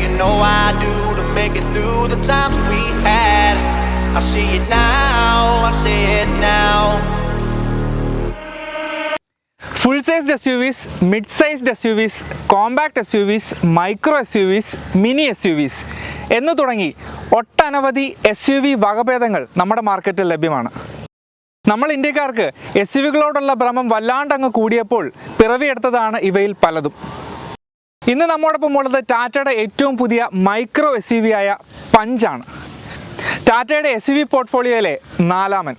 you know I do to make it through the times we had. I see it now, I see it now. Full-sized SUVs, mid-sized SUVs, compact SUVs, micro SUVs, mini SUVs എന്ന് തുടങ്ങി ഒട്ടനവധി SUV വകഭേദങ്ങൾ നമ്മുടെ മാർക്കറ്റിൽ ലഭ്യമാണ്. നമ്മൾ ഇന്ത്യക്കാർക്ക് SUVകളോടുള്ള ഭ്രമം വല്ലാണ്ടങ്ങ് കൂടിയപ്പോൾ പിറവിയെടുത്തതാണ് ഇവയിൽ പലതും. ഇന്ന് നമ്മോടൊപ്പം ഉള്ളത് ടാറ്റയുടെ ഏറ്റവും പുതിയ മൈക്രോ SUV ആയ പഞ്ചാണ്. ടാറ്റയുടെ SUV പോർട്ട്ഫോളിയോയിലെ നാലാമൻ.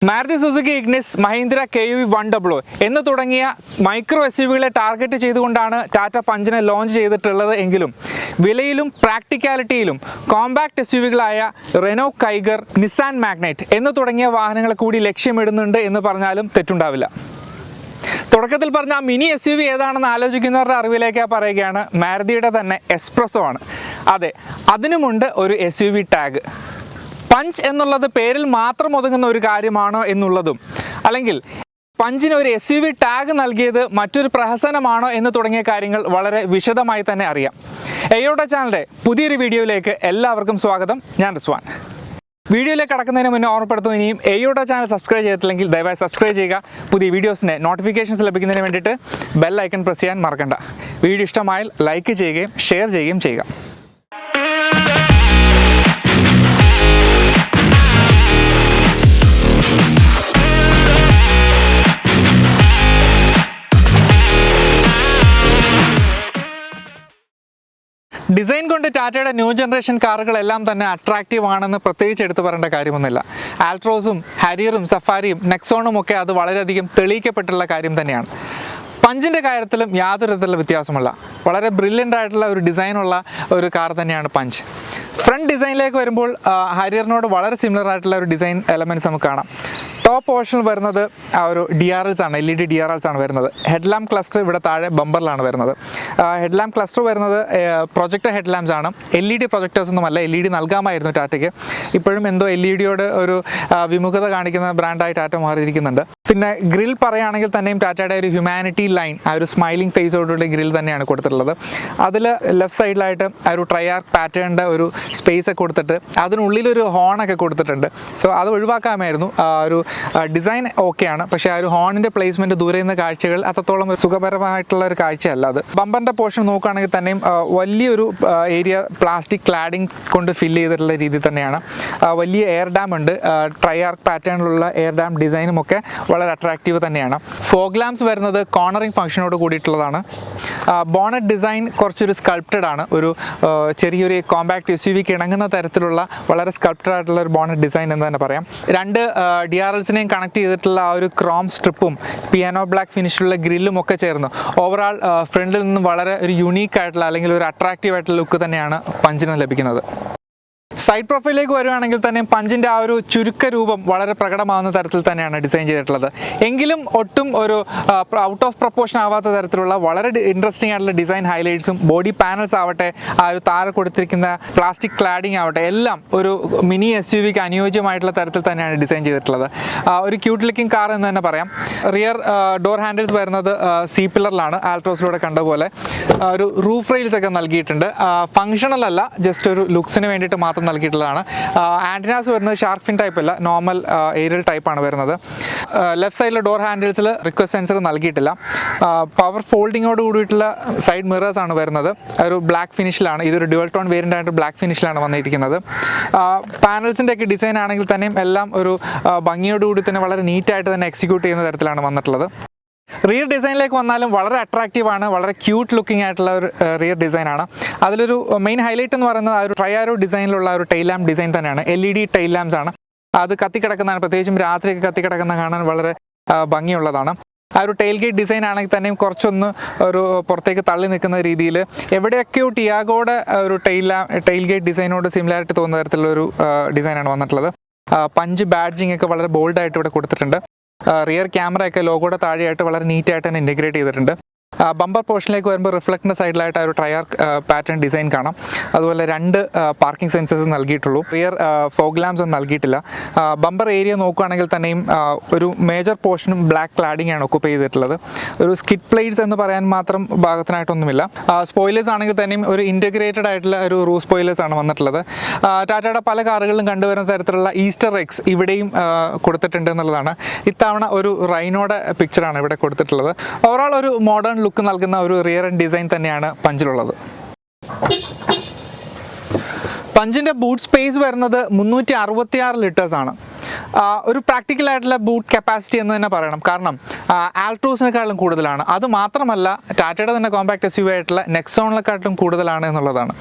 Maruti Suzuki Ignis, Mahindra KUV 100 എന്ന് തുടങ്ങിയ മൈക്രോ SUVകളെ ടാർഗറ്റ് ചെയ്തുകൊണ്ടാണ് ടാറ്റ പഞ്ചിനെ ലോഞ്ച് ചെയ്തിട്ടുള്ളത് എങ്കിലും വിലയിലും പ്രാക്ടിക്കാലിറ്റിയിലും കോമ്പാക്ട് SUVകളായ റെനോ കൈഗർ, നിസാൻ മാഗ്നൈറ്റ് എന്ന് തുടങ്ങിയ വാഹനങ്ങളെ കൂടി ലക്ഷ്യമിടുന്നുണ്ട് എന്ന് പറഞ്ഞാലും തെറ്റുണ്ടാവില്ല. തുടക്കത്തിൽ പറഞ്ഞ മിനി SUV ഏതാണെന്ന് ആലോചിക്കുന്നവരുടെ അറിവിലേക്ക് പറയുകയാണ്, മാരുതിയുടെ തന്നെ എസ്പ്രസോ ആണ്. അതെ, അതിനുമുണ്ട് ഒരു SUV ടാഗ്. പഞ്ച് എന്നുള്ളത് പേരിൽ മാത്രം ഒതുങ്ങുന്ന ഒരു കാര്യമാണോ എന്നുള്ളതും, അല്ലെങ്കിൽ പഞ്ചിന് ഒരു SUV ടാഗ് നൽകിയത് മറ്റൊരു പ്രഹസനമാണോ എന്ന് തുടങ്ങിയ കാര്യങ്ങൾ വളരെ വിശദമായി തന്നെ അറിയാം. എയോട്ട ചാനലിൻ്റെ പുതിയൊരു വീഡിയോയിലേക്ക് എല്ലാവർക്കും സ്വാഗതം. ഞാൻ റിസ്വാൻ. വീഡിയോയിലേക്ക് കടക്കുന്നതിന് മുന്നേ ഓർമ്മപ്പെടുത്തും, ഇനിയും എയോട്ട ചാനൽ സബ്സ്ക്രൈബ് ചെയ്തിട്ടില്ലെങ്കിൽ ദയവായി സബ്സ്ക്രൈബ് ചെയ്യുക. പുതിയ വീഡിയോസിൻ്റെ നോട്ടിഫിക്കേഷൻസ് ലഭിക്കുന്നതിന് വേണ്ടിയിട്ട് ബെൽ ഐക്കൺ പ്രസ് ചെയ്യാൻ മറക്കണ്ട. വീഡിയോ ഇഷ്ടമായാൽ ലൈക്ക് ചെയ്യുകയും ഷെയർ ചെയ്യുകയും ചെയ്യുക. ഡിസൈൻ കൊണ്ട് ടാറ്റയുടെ ന്യൂ ജനറേഷൻ കാറുകളെല്ലാം തന്നെ അട്രാക്റ്റീവ് ആണെന്ന് പ്രത്യേകിച്ച് എടുത്തു പറയേണ്ട കാര്യമൊന്നുമില്ല. ആൾട്രോസും ഹാരിയറും സഫാരിയും നെക്സോണും ഒക്കെ അത് വളരെയധികം തെളിയിക്കപ്പെട്ടുള്ള കാര്യം തന്നെയാണ്. പഞ്ചിൻ്റെ കാര്യത്തിലും യാതൊരു തരത്തിലുള്ള വ്യത്യാസമില്ല. വളരെ ബ്രില്യൻ്റ് ആയിട്ടുള്ള ഒരു ഡിസൈനുള്ള ഒരു കാർ തന്നെയാണ് പഞ്ച്. ഫ്രണ്ട് ഡിസൈനിലേക്ക് വരുമ്പോൾ ഹാരിയറിനോട് വളരെ സിമിലർ ആയിട്ടുള്ള ഒരു ഡിസൈൻ എലമെൻറ്റ്സ് നമുക്ക് കാണാം. ടോപ്പ് പോർഷനിൽ വരുന്നത് ആ ഒരു DRLs ആണ്, LED DRLs ആണ് വരുന്നത്. ഹെഡ് ലാമ്പ് ക്ലസ്റ്റർ ഇവിടെ താഴെ ബമ്പറിലാണ് വരുന്നത്. ഹെഡ് ലാമ്പ് ക്ലസ്റ്റർ വരുന്നത് പ്രൊജക്ടർ ഹെഡ് ലാമ്പ്സ് ആണ്. LED പ്രൊജക്ടേഴ്സ് ഒന്നുമല്ല. LED നൽകാമായിരുന്നു ടാറ്റയ്ക്ക്. ഇപ്പോഴും എന്തോ LEDയോട് ഒരു വിമുഖത കാണിക്കുന്ന ബ്രാൻഡായി ടാറ്റ മാറിയിരിക്കുന്നുണ്ട്. പിന്നെ ഗ്രിൽ പറയുകയാണെങ്കിൽ തന്നെയും ടാറ്റയുടെ ഒരു ഹ്യൂമാനിറ്റി ലൈൻ, ആ ഒരു സ്മൈലിംഗ് ഫേസോടുള്ള ഗ്രിൽ തന്നെയാണ് കൊടുത്തിട്ടുള്ളത്. അതിൽ ലെഫ്റ്റ് സൈഡിലായിട്ട് ആ ഒരു ട്രൈആർക്ക് പാറ്റേണിൻ്റെ ഒരു സ്പേസ് ഒക്കെ കൊടുത്തിട്ട് അതിനുള്ളിലൊരു ഹോണൊക്കെ കൊടുത്തിട്ടുണ്ട്. സോ അത് ഒഴിവാക്കാമായിരുന്നു. ഒരു ഡിസൈൻ ഓക്കെയാണ്, പക്ഷേ ആ ഒരു ഹോണിൻ്റെ പ്ലേസ്മെൻറ്റ് ദൂരെ നിന്ന് കാഴ്ചകൾ അത്രത്തോളം സുഖപരമായിട്ടുള്ള ഒരു കാഴ്ചയല്ല അത്. ബമ്പറിൻ്റെ പോർഷൻ നോക്കുകയാണെങ്കിൽ തന്നെയും വലിയൊരു ഏരിയ പ്ലാസ്റ്റിക് ക്ലാഡിങ് കൊണ്ട് ഫില്ല് ചെയ്തിട്ടുള്ള രീതി തന്നെയാണ്. വലിയ എയർ ഡാം ഉണ്ട്. ട്രൈആർക്ക് പാറ്റേണിലുള്ള എയർ ഡാം ഡിസൈനും ഒക്കെ വളരെ അട്രാക്റ്റീവ് തന്നെയാണ്. ഫോഗ് ലാംപ്സ് വരുന്നത് കോർണറിങ് ഫംഗ്ഷനോട് കൂടിയിട്ടുള്ളതാണ്. ബോണറ്റ് ഡിസൈൻ കുറച്ചൊരു സ്കൾപ്റ്റഡ് ആണ്. ഒരു ചെറിയൊരു കോമ്പാക്ട് SUVക്ക് ഇണങ്ങുന്ന തരത്തിലുള്ള വളരെ സ്കൾപ്റ്റഡ് ആയിട്ടുള്ള ഒരു ബോണറ്റ് ഡിസൈൻ എന്ന് തന്നെ പറയാം. രണ്ട് DRLസിനെയും കണക്ട് ചെയ്തിട്ടുള്ള ആ ഒരു ക്രോം സ്ട്രിപ്പും പിയാനോ ബ്ലാക്ക് ഫിനിഷിലുള്ള ഗ്രില്ലും ഒക്കെ ചേർന്ന് ഓവറാൾ ഫ്രണ്ടിൽ നിന്നും വളരെ ഒരു യുണീക്ക് ആയിട്ടുള്ള അല്ലെങ്കിൽ ഒരു അട്രാക്റ്റീവ് ആയിട്ടുള്ള ലുക്ക് തന്നെയാണ് പഞ്ചിന് ലഭിക്കുന്നത്. സൈഡ് പ്രൊഫൈലിലേക്ക് വരുവാണെങ്കിൽ തന്നെ പഞ്ചിൻ്റെ ആ ഒരു ചുരുക്ക രൂപം വളരെ പ്രകടമാകുന്ന തരത്തിൽ തന്നെയാണ് ഡിസൈൻ ചെയ്തിട്ടുള്ളത്. എങ്കിലും ഒട്ടും ഒരു ഔട്ട് ഓഫ് പ്രൊപ്പോർഷൻ ആവാത്ത തരത്തിലുള്ള വളരെ ഇൻട്രസ്റ്റിംഗ് ആയിട്ടുള്ള ഡിസൈൻ ഹൈലൈറ്റ്സും ബോഡി പാനൽസ് ആവട്ടെ, ആ ഒരു താഴെ കൊടുത്തിരിക്കുന്ന പ്ലാസ്റ്റിക് ക്ലാഡിങ് ആവട്ടെ, എല്ലാം ഒരു മിനി SUVക്ക് അനുയോജ്യമായിട്ടുള്ള തരത്തിൽ തന്നെയാണ് ഡിസൈൻ ചെയ്തിട്ടുള്ളത്. ഒരു ക്യൂട്ട് ലുക്കിംഗ് കാർ എന്ന് തന്നെ പറയാം. റിയർ ഡോർ ഹാൻഡിൽസ് വരുന്നത് C പില്ലറിലാണ്, ആൾട്രോസിലൂടെ കണ്ട പോലെ. ഒരു റൂഫ് റെയിൽസ് ഒക്കെ നൽകിയിട്ടുണ്ട്. ഫങ്ഷണൽ അല്ല, ജസ്റ്റ് ഒരു ലുക്സിന് വേണ്ടിയിട്ട് മാത്രം നൽകിയിട്ടുള്ളതാണ്. ആൻറ്റിനാസ് വരുന്നത് ഷാർക്ക് ഫിൻ ടൈപ്പ് അല്ല, നോർമൽ ഏരിയൽ ടൈപ്പാണ് വരുന്നത്. ലെഫ്റ്റ് സൈഡിലെ ഡോർ ഹാൻഡിൽസിൽ റിക്വസ്റ്റ് സെൻസർ നൽകിയിട്ടില്ല. പവർ ഫോൾഡിങ്ങോട് കൂടിയിട്ടുള്ള സൈഡ് മിറേഴ്സ് ആണ് വരുന്നത്. ഒരു ബ്ലാക്ക് ഫിനിഷിലാണ്. ഇതൊരു ഡ്യുവൽ ടോൺ വേരിയൻ്റ് ആയിട്ട് ബ്ലാക്ക് ഫിനിഷിലാണ് വന്നിരിക്കുന്നത്. പാനൽസിൻ്റെ ഒക്കെ ഡിസൈൻ ആണെങ്കിൽ തന്നെയും എല്ലാം ഒരു ഭംഗിയോടുകൂടി തന്നെ വളരെ നീറ്റായിട്ട് തന്നെ എക്സിക്യൂട്ട് ചെയ്യുന്ന തരത്തിലാണ് വന്നിട്ടുള്ളത്. റിയർ ഡിസൈനിലേക്ക് വന്നാലും വളരെ അട്രാക്റ്റീവാണ്, വളരെ ക്യൂട്ട് ലുക്കിംഗ് ആയിട്ടുള്ള ഒരു റിയർ ഡിസൈനാണ്. അതിലൊരു മെയിൻ ഹൈലൈറ്റ് എന്ന് പറയുന്നത് ആ ഒരു ട്രൈആരോ ഡിസൈനിലുള്ള ഒരു ടൈൽ ലാമ്പ് ഡിസൈൻ തന്നെയാണ്. LED ടൈൽ ലാംപ്സ് ആണ്. അത് കത്തിക്കിടക്കുന്നതാണ്, പ്രത്യേകിച്ചും രാത്രിയൊക്കെ കത്തിക്കിടക്കുന്ന കാണാൻ വളരെ ഭംഗിയുള്ളതാണ്. ആ ഒരു ടെയിൽ ഗേറ്റ് ഡിസൈൻ ആണെങ്കിൽ തന്നെയും കുറച്ചൊന്ന് ഒരു പുറത്തേക്ക് തള്ളി നിൽക്കുന്ന രീതിയിൽ എവിടെയൊക്കെയോ ടിയാഗോയുടെ ഒരു ടെയിൽ ഗേറ്റ് ഡിസൈനോട് സിമിലാരിറ്റി തോന്നുന്ന തരത്തിലുള്ളൊരു ഡിസൈനാണ് വന്നിട്ടുള്ളത്. പഞ്ച് ബാഡ്ജിങ് ഒക്കെ വളരെ ബോൾഡായിട്ട് ഇവിടെ കൊടുത്തിട്ടുണ്ട്. റിയർ ക്യാമറയൊക്കെ ലോഗോയുടെ താഴെയായിട്ട് വളരെ നീറ്റായിട്ട് തന്നെ ഇൻറ്റഗ്രേറ്റ് ചെയ്തിട്ടുണ്ട്. ബമ്പർ പോർഷനിലേക്ക് വരുമ്പോൾ റിഫ്ലക്റ്റിൻ്റെ സൈഡിലായിട്ട് ഒരു ട്രയർ പാറ്റേൺ ഡിസൈൻ കാണാം. അതുപോലെ 2 പാർക്കിംഗ് സെൻസേഴ്സ് നൽകിയിട്ടുള്ളൂ. റിയർ ഫോഗ് ലാംപ്സ് ഒന്നും നൽകിയിട്ടില്ല. ബമ്പർ ഏരിയ നോക്കുകയാണെങ്കിൽ തന്നെയും ഒരു മേജർ പോർഷനും ബ്ലാക്ക് ക്ലാഡിംഗ് ആണ് ഒക്കുപ്പൈ ചെയ്തിട്ടുള്ളത്. ഒരു സ്കിഡ് പ്ലേറ്റ്സ് എന്ന് പറയാൻ മാത്രം ഭാഗത്തിനായിട്ടൊന്നുമില്ല. സ്പോയിലേഴ്സ് ആണെങ്കിൽ തന്നെയും ഒരു ഇൻറ്റഗ്രേറ്റഡ് ആയിട്ടുള്ള ഒരു റൂഫ് സ്പോയിലേഴ്സ് ആണ് വന്നിട്ടുള്ളത്. ടാറ്റയുടെ പല കാറുകളിലും കണ്ടുവരുന്ന തരത്തിലുള്ള ഈസ്റ്റർ എഗ്സ് ഇവിടെയും കൊടുത്തിട്ടുണ്ട് എന്നുള്ളതാണ്. ഇത്തവണ ഒരു റൈനോയുടെ പിക്ചറാണ് ഇവിടെ കൊടുത്തിട്ടുള്ളത്. ഓവറോൾ ഒരു മോഡേൺ ലുക്ക് നൽകുന്ന ഒരു റിയർ എൻഡ് ഡിസൈൻ തന്നെയാണ് പഞ്ചിലുള്ളത്. പഞ്ചിൻ്റെ ബൂട്ട് സ്പേസ് വരുന്നത് 366 ലിറ്റേഴ്സ് ആണ്. ഒരു പ്രാക്ടിക്കൽ ആയിട്ടുള്ള ബൂട്ട് കപ്പാസിറ്റി എന്ന് തന്നെ പറയണം. കാരണം ആൾട്രോസിനെക്കാളും കൂടുതലാണ്. അത് മാത്രമല്ല ടാറ്റയുടെ തന്നെ കോമ്പാക്ട് SUV ആയിട്ടുള്ള നെക്സോണിനെക്കാട്ടും കൂടുതലാണ് എന്നുള്ളതാണ്.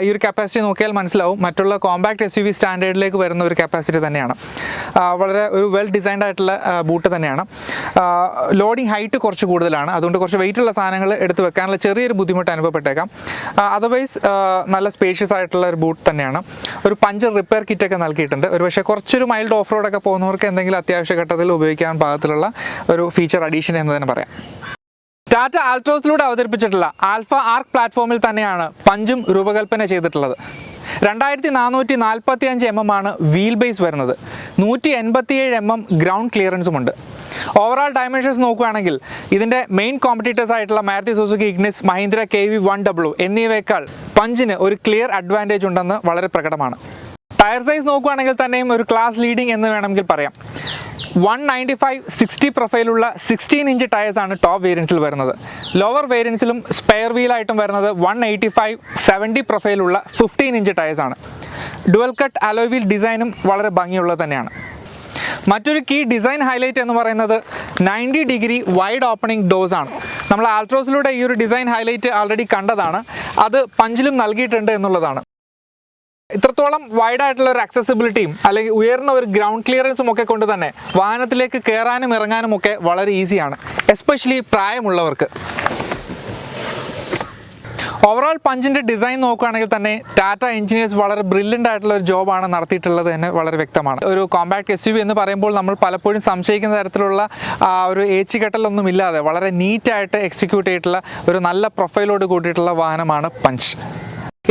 ഈ ഒരു കപ്പാസിറ്റി നോക്കിയാൽ മനസ്സിലാവും. മറ്റുള്ള കോമ്പാക്ട് SUV സ്റ്റാൻഡേർഡിലേക്ക് വരുന്ന ഒരു കപ്പാസിറ്റി തന്നെയാണ്. വളരെ ഒരു വെൽ ഡിസൈൻഡ് ആയിട്ടുള്ള ബൂട്ട് തന്നെയാണ്. ലോഡിങ് ഹൈറ്റ് കുറച്ച് കൂടുതലാണ്. അതുകൊണ്ട് കുറച്ച് വെയിറ്റുള്ള സാധനങ്ങൾ എടുത്ത് വെക്കാനുള്ള ചെറിയൊരു ബുദ്ധിമുട്ട് അനുഭവപ്പെട്ടേക്കാം. അതർവൈസ് നല്ല സ്പേഷ്യസ് ആയിട്ടുള്ള ഒരു ബൂട്ട് തന്നെയാണ്. ഒരു പഞ്ചർ റിപ്പയർ കിറ്റൊക്കെ നൽകിയിട്ടുണ്ട്. ഒരു പക്ഷേ കുറച്ചൊരു മൈൽഡ് ഓഫ് റോഡൊക്കെ പോകുന്നവർക്ക് എന്തെങ്കിലും അത്യാവശ്യ ഘട്ടത്തിൽ ഉപയോഗിക്കാൻ പാകത്തിലുള്ള ഒരു ഫീച്ചർ അഡീഷൻ എന്ന് തന്നെ പറയാം. ടാറ്റ ആൾട്രോസിലൂടെ അവതരിപ്പിച്ചിട്ടുള്ള ആൽഫ ആർക്ക് പ്ലാറ്റ്ഫോമിൽ തന്നെയാണ് പഞ്ചും രൂപകൽപ്പന ചെയ്തിട്ടുള്ളത്. 2445 mm ആണ് വീൽ ബേസ് വരുന്നത്. 187 mm ഗ്രൗണ്ട് ക്ലിയറൻസുമുണ്ട്. ഓവറോൾ ഡയമെൻഷൻസ് നോക്കുകയാണെങ്കിൽ ഇതിൻ്റെ മെയിൻ കോമ്പറ്റീറ്റേഴ്സ് ആയിട്ടുള്ള Maruti Suzuki Ignis, Mahindra KV1W എന്നിവയേക്കാൾ പഞ്ചിന് ഒരു ക്ലിയർ അഡ്വാൻറ്റേജ് ഉണ്ടെന്ന് വളരെ പ്രകടമാണ്. ടയർ സൈസ് നോക്കുകയാണെങ്കിൽ തന്നെയും ഒരു ക്ലാസ് ലീഡിംഗ് എന്ന് വേണമെങ്കിൽ പറയാം. 195/60 പ്രൊഫൈലുള്ള 16-inch ടയേഴ്സാണ് ടോപ്പ് വേരിയൻസിൽ വരുന്നത്. ലോവർ വേരിയൻസിലും സ്പെയർ വീലായിട്ടും വരുന്നത് 185/70 പ്രൊഫൈലുള്ള 15-inch ടയേഴ്സാണ്. ഡുവൽ കട്ട് അലോയ് വീൽ ഡിസൈനും വളരെ ഭംഗിയുള്ളത് തന്നെയാണ്. മറ്റൊരു കീ ഡിസൈൻ ഹൈലൈറ്റ് എന്ന് പറയുന്നത് 90 ഡിഗ്രി വൈഡ് ഓപ്പണിംഗ് ഡോസ് ആണ്. നമ്മൾ ആൾട്രോസിലൂടെ ഈ ഒരു ഡിസൈൻ ഹൈലൈറ്റ് ആൾറെഡി കണ്ടതാണ്. അത് പഞ്ചിലും നൽകിയിട്ടുണ്ട് എന്നുള്ളതാണ്. ഇത്രത്തോളം വൈഡ് ആയിട്ടുള്ള ഒരു ആക്സസിബിലിറ്റിയും അല്ലെങ്കിൽ ഉയർന്ന ഒരു ഗ്രൗണ്ട് ക്ലിയറൻസും ഒക്കെ കൊണ്ട് തന്നെ വാഹനത്തിലേക്ക് കയറാനും ഇറങ്ങാനും ഒക്കെ വളരെ ഈസിയാണ്, എസ്പെഷ്യലി പ്രായമുള്ളവർക്ക്. ഓവറോൾ പഞ്ചിൻ്റെ ഡിസൈൻ നോക്കുകയാണെങ്കിൽ തന്നെ ടാറ്റ എഞ്ചിനീയേഴ്സ് വളരെ ബ്രില്യൻ്റ് ആയിട്ടുള്ള ഒരു ജോബാണ് നടത്തിയിട്ടുള്ളത് തന്നെ വളരെ വ്യക്തമാണ്. ഒരു കോമ്പാക്ട് SUV എന്ന് പറയുമ്പോൾ നമ്മൾ പലപ്പോഴും സംശയിക്കുന്ന തരത്തിലുള്ള ഒരു ഏച്ചുകെട്ടലൊന്നും ഇല്ലാതെ വളരെ നീറ്റായിട്ട് എക്സിക്യൂട്ട് ചെയ്തിട്ടുള്ള ഒരു നല്ല പ്രൊഫൈലോട് കൂട്ടിയിട്ടുള്ള വാഹനമാണ് പഞ്ച്.